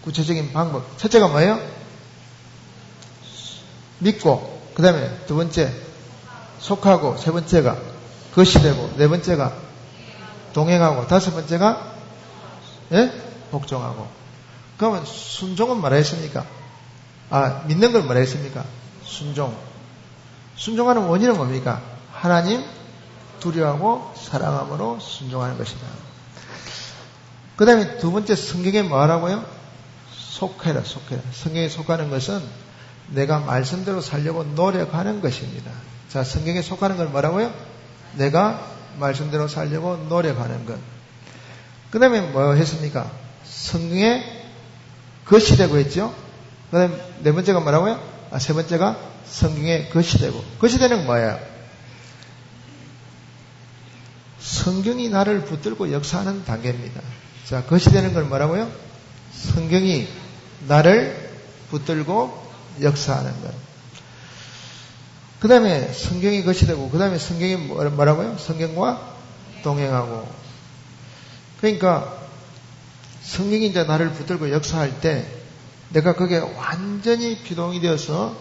구체적인 방법. 첫째가 뭐예요? 믿고, 그 다음에 두 번째 속하고, 세 번째가 거시되고, 네 번째가 동행하고, 다섯 번째가 예? 복종하고. 그러면 순종은 뭐라 했습니까? 아, 믿는 걸 뭐라 했습니까? 순종. 순종하는 원인은 뭡니까? 하나님 두려워하고 사랑함으로 순종하는 것이다. 그 다음에 두 번째 성경에 뭐 하라고요? 속해라. 성경에 속하는 것은 내가 말씀대로 살려고 노력하는 것입니다. 자, 성경에 속하는 건 뭐라고요? 내가 말씀대로 살려고 노력하는 것. 그 다음에 뭐 했습니까? 성경에 거시되고 했죠? 그 다음에 네 번째가 뭐라고요? 세 번째가 성경에 거시되고. 거시되는 건 뭐예요? 성경이 나를 붙들고 역사하는 단계입니다. 자, 거시되는 건 뭐라고요? 성경이 나를 붙들고 역사하는 것. 그 다음에 성경이 거시되고, 그 다음에 성경이 뭐라고요? 성경과 동행하고. 그러니까 성경이 이제 나를 붙들고 역사할 때 내가 거기에 완전히 비동이 되어서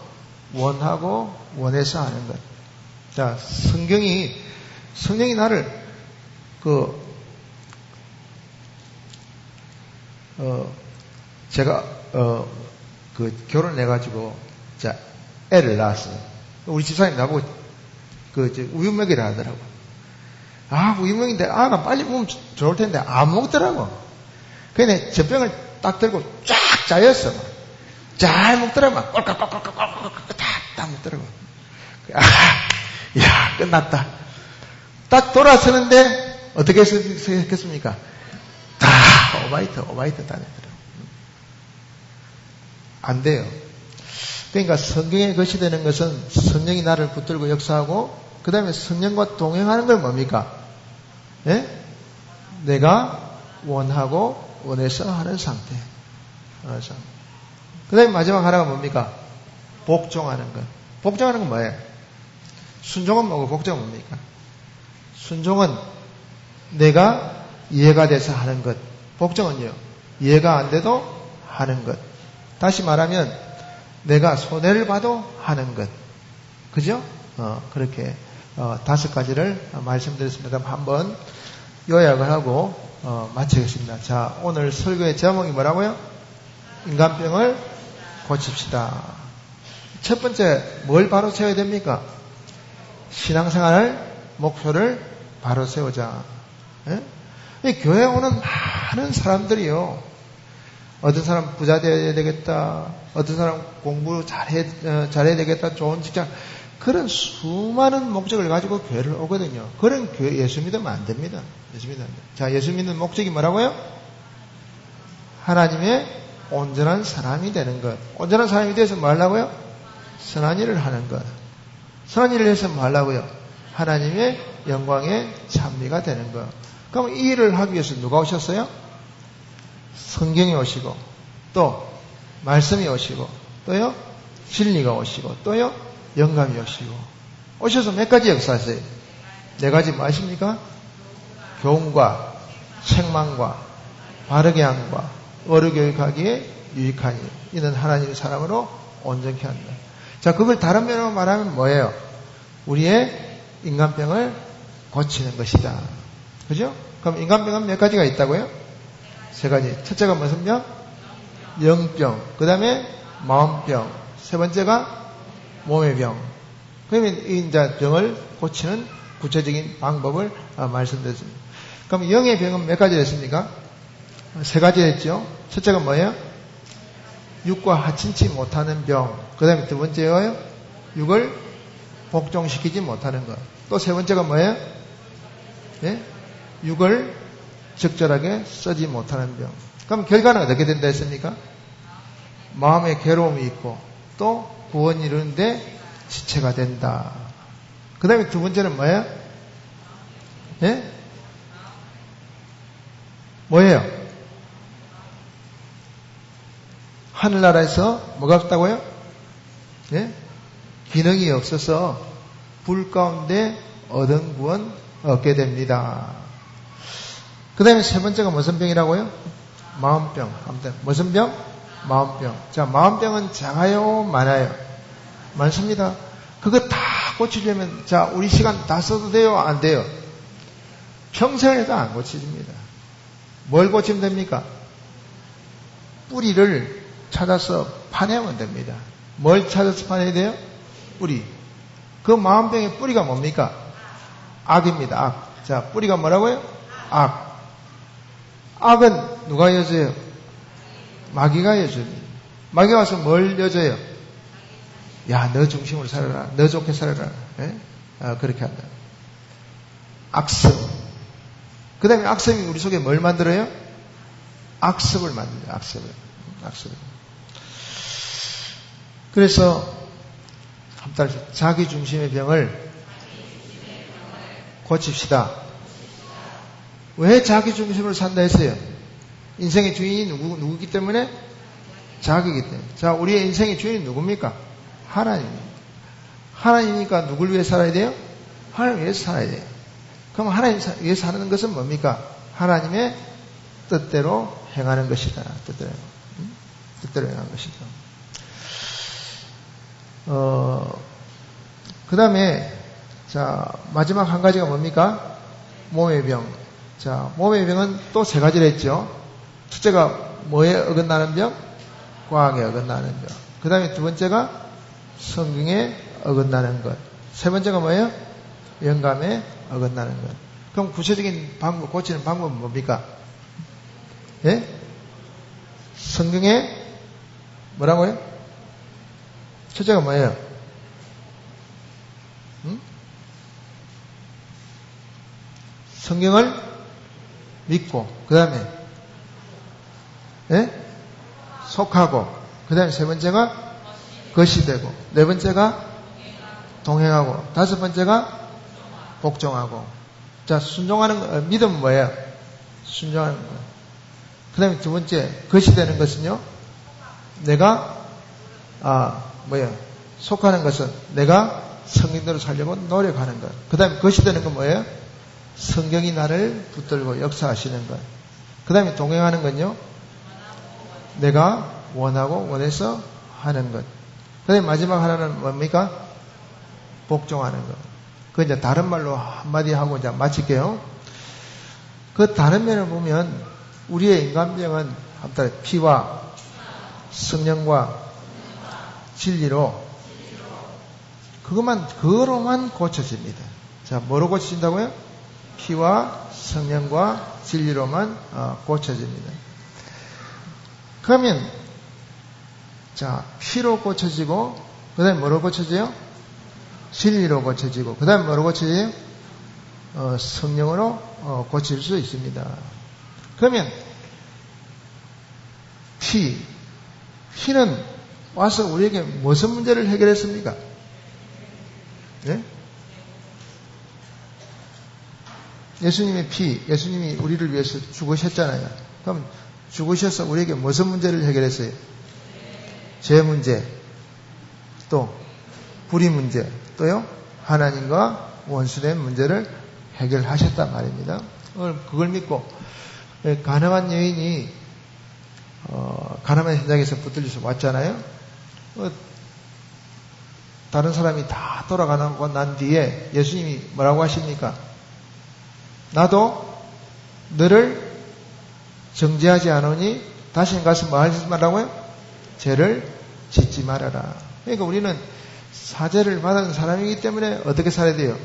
원하고 원해서 하는 것. 자, 성경이 나를 제가 결혼해가지고 자 애를 낳았어요. 우리 집사님 나보고 우유 먹이라 하더라고. 아, 우유 먹인데 아가 빨리 먹으면 좋을 텐데 안 먹더라고. 그래 젖병을 딱 들고 쫙 짜였어. 잘 먹더라고. 막 꼴깍꼴깍꼴깍 딱 먹더라고. 야, 끝났다. 딱 돌아서는데 어떻게 했겠습니까? 다 오바이트 다 내더라고. 안 돼요. 그러니까 성경에 거시되는 것은 성령이 나를 붙들고 역사하고, 그 다음에 성령과 동행하는 건 뭡니까? 예? 내가 원하고 원해서 하는 상태. 그 다음에 마지막 하나가 뭡니까? 복종하는 것. 복종하는 건 뭐예요? 순종은 뭐고 복종은 뭡니까? 순종은 내가 이해가 돼서 하는 것. 복종은요, 이해가 안 돼도 하는 것. 다시 말하면 내가 손해를 봐도 하는 것. 그죠? 그렇게 다섯 가지를 말씀드렸습니다. 그럼 한번 요약을 하고 마치겠습니다. 자, 오늘 설교의 제목이 뭐라고요? 인간병을 고칩시다. 첫 번째, 뭘 바로 세워야 됩니까? 신앙생활 목표를 바로 세우자. 예? 이 교회에 오는 많은 사람들이요, 어떤 사람 부자 되어야 되겠다, 어떤 사람 공부 잘해야 되겠다, 좋은 직장, 그런 수많은 목적을 가지고 교회를 오거든요. 그런 교회 예수 믿으면 안 됩니다. 예수 믿으면 안 돼요. 자, 예수 믿는 목적이 뭐라고요? 하나님의 온전한 사람이 되는 것. 온전한 사람이 되어서 뭐 하려고요? 선한 일을 하는 것. 선한 일을 해서 뭐 하려고요? 하나님의 영광의 찬미가 되는 것. 그럼 이 일을 하기 위해서 누가 오셨어요? 성경이 오시고, 또 말씀이 오시고, 또요 진리가 오시고, 또요 영감이 오시고. 오셔서 몇 가지 역사하세요? 네 가지 뭐 하십니까? 교훈과 책망과 바르게 함과 어루 교육하기에 유익하니 이는 하나님의 사람으로 온전케 한다. 자, 그걸 다른 면으로 말하면 뭐예요? 우리의 인간병을 고치는 것이다. 그죠? 그럼 인간병은 몇 가지가 있다고요? 세 가지. 첫째가 무슨 병? 영병, 그 다음에 마음병, 세 번째가 몸의 병. 그러면 이제 병을 고치는 구체적인 방법을 말씀드렸습니다. 그럼 영의 병은 몇 가지 됐습니까? 세 가지 됐죠. 첫째가 뭐예요? 육과 하친치 못하는 병. 그 다음에 두 번째가요? 육을 복종시키지 못하는 것. 또 세 번째가 뭐예요? 예? 육을 적절하게 쓰지 못하는 병. 그럼 결과는 어떻게 된다 했습니까? 마음에 괴로움이 있고 또 구원이 이루는데 지체가 된다. 그 다음에 두 번째는 뭐예요? 예? 뭐예요? 하늘나라에서 뭐가 없다고요? 예? 기능이 없어서 불 가운데 얻은 구원 얻게 됩니다. 그 다음에 세 번째가 무슨 병이라고요? 마음병. 아무튼 무슨 병? 마음병. 자, 마음병은 작아요, 많아요? 많습니다. 그거 다 고치려면 자, 우리 시간 다 써도 돼요, 안 돼요? 평생을 해도 안 고쳐집니다. 뭘 고치면 됩니까? 뿌리를 찾아서 파내면 됩니다. 뭘 찾아서 파내야 돼요? 뿌리. 그 마음병의 뿌리가 뭡니까? 악입니다. 악. 자, 뿌리가 뭐라고요? 악. 악은 누가 여줘요? 마귀가 여줍니다. 마귀가 와서 뭘 여줘요? 야, 너 중심으로 살아라. 너 좋게 살아라. 예? 그렇게 한다. 악습. 그 다음에 악습이 우리 속에 뭘 만들어요? 악습을 만들어요. 악습을. 그래서 한번 자기 중심의 병을 고칩시다. 왜 자기 중심으로 산다 했어요? 인생의 주인이 누구기 때문에? 자기이기 때문에. 자, 우리의 인생의 주인이 누굽니까? 하나님입니다. 하나님이니까 누굴 위해 살아야 돼요? 하나님 위해서 살아야 돼요. 그럼 하나님 위해서 사는 것은 뭡니까? 하나님의 뜻대로 행하는 것이다. 뜻대로 행하는 것이다. 그 다음에, 자, 마지막 한 가지가 뭡니까? 몸의 병. 자, 몸의 병은 또 세 가지를 했죠. 첫째가 뭐에 어긋나는 병? 과학에 어긋나는 병. 그 다음에 두 번째가 성경에 어긋나는 것. 세 번째가 뭐예요? 영감에 어긋나는 것. 그럼 구체적인 방법, 고치는 방법은 뭡니까? 예? 성경에 뭐라고요? 첫째가 뭐예요? 성경을 믿고, 그 다음에, 예? 속하고, 그 다음에 세 번째가 것이 되고, 네 번째가 동행하고, 다섯 번째가 복종하고. 자, 순종하는, 믿음은 뭐예요? 순종하는 거. 그 다음에 두 번째, 것이 되는 것은요, 내가, 속하는 것은 내가 성경대로 살려고 노력하는 것. 그 다음에 것이 되는 건 뭐예요? 성경이 나를 붙들고 역사하시는 것. 그 다음에 동행하는 건요, 내가 원하고 원해서 하는 것. 그 다음에 마지막 하나는 뭡니까? 복종하는 것. 그 이제 다른 말로 한마디 하고 이제 마칠게요. 그 다른 면을 보면 우리의 인간병은 피와 성령과 진리로 그거로만 고쳐집니다. 자, 뭐로 고쳐진다고요? 피와 성령과 진리로만 고쳐집니다. 그러면 자, 피로 고쳐지고 그 다음에 뭐로 고쳐져요? 진리로 고쳐지고 그 다음에 뭐로 고쳐져요? 성령으로 고칠 수 있습니다. 그러면 피는 와서 우리에게 무슨 문제를 해결했습니까? 네? 예수님의 피, 예수님이 우리를 위해서 죽으셨잖아요. 그럼 죽으셔서 우리에게 무슨 문제를 해결했어요? 죄 문제, 또 불의 문제, 또요 하나님과 원수된 문제를 해결하셨단 말입니다. 그걸 믿고 가늠한 여인이 가늠한 현장에서 붙들려서 왔잖아요. 다른 사람이 다 돌아가고 난 뒤에 예수님이 뭐라고 하십니까? 나도 너를 정죄하지 않으니 다시는 가서 뭐 하지 말라고요? 죄를 짓지 말아라. 그러니까 우리는 사죄를 받은 사람이기 때문에 어떻게 살아야 돼요?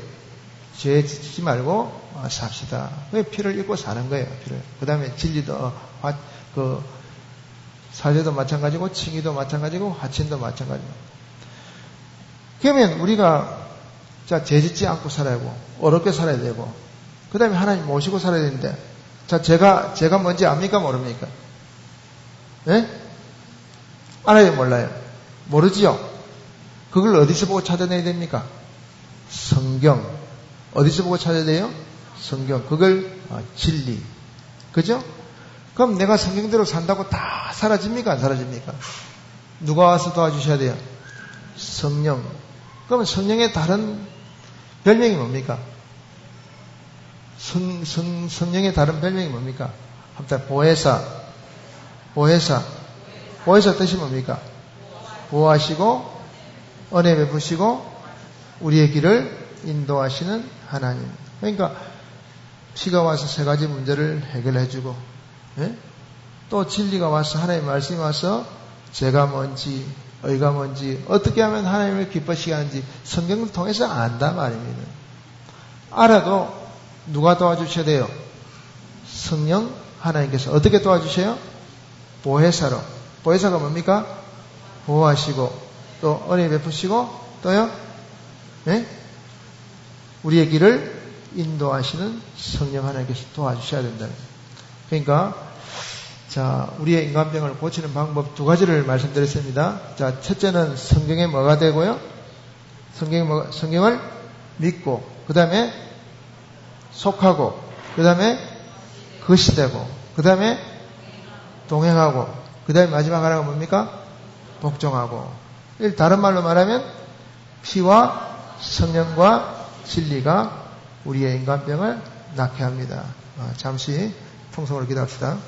죄 짓지 말고 삽시다. 피를 입고 사는 거예요. 피를. 그 다음에 진리도 사죄도 마찬가지고 칭의도 마찬가지고 화친도 마찬가지고. 그러면 우리가 자, 죄 짓지 않고 살아야 하고 어렵게 살아야 되고 그 다음에 하나님 모시고 살아야 되는데 자, 제가 뭔지 압니까? 모릅니까? 예? 알아요? 몰라요? 모르지요? 그걸 어디서 보고 찾아내야 됩니까? 성경. 어디서 보고 찾아야 돼요? 성경. 그걸 진리. 그죠? 그럼 내가 성경대로 산다고 다 사라집니까? 안 사라집니까? 누가 와서 도와주셔야 돼요? 성령. 그러면 성령의 다른 별명이 뭡니까? 성령의 다른 별명이 뭡니까? 한번 보혜사. 보혜사 뜻이 뭡니까? 보호하시고 은혜 베푸시고 우리의 길을 인도하시는 하나님. 그러니까 피가 와서 세 가지 문제를 해결해주고 또 진리가 와서 하나님의 말씀이 와서 죄가 뭔지 의가 뭔지 어떻게 하면 하나님을 기뻐시게 하는지 성경을 통해서 안다 말입니다. 알아도 누가 도와주셔야 돼요? 성령 하나님께서. 어떻게 도와주셔요? 보혜사로. 보혜사가 뭡니까? 보호하시고 또 은혜 베푸시고 또요? 우리의 길을 인도하시는 성령 하나님께서 도와주셔야 된다. 그러니까 자, 우리의 인간병을 고치는 방법 두 가지를 말씀드렸습니다. 자, 첫째는 성경에 뭐가 되고요? 성경을 믿고, 그 다음에 속하고, 그 다음에 것이 되고, 그 다음에 동행하고, 그 다음에 마지막 하나가 뭡니까? 복종하고. 다른 말로 말하면 피와 성령과 진리가 우리의 인간병을 낫게 합니다. 잠시 통성으로 기도합시다.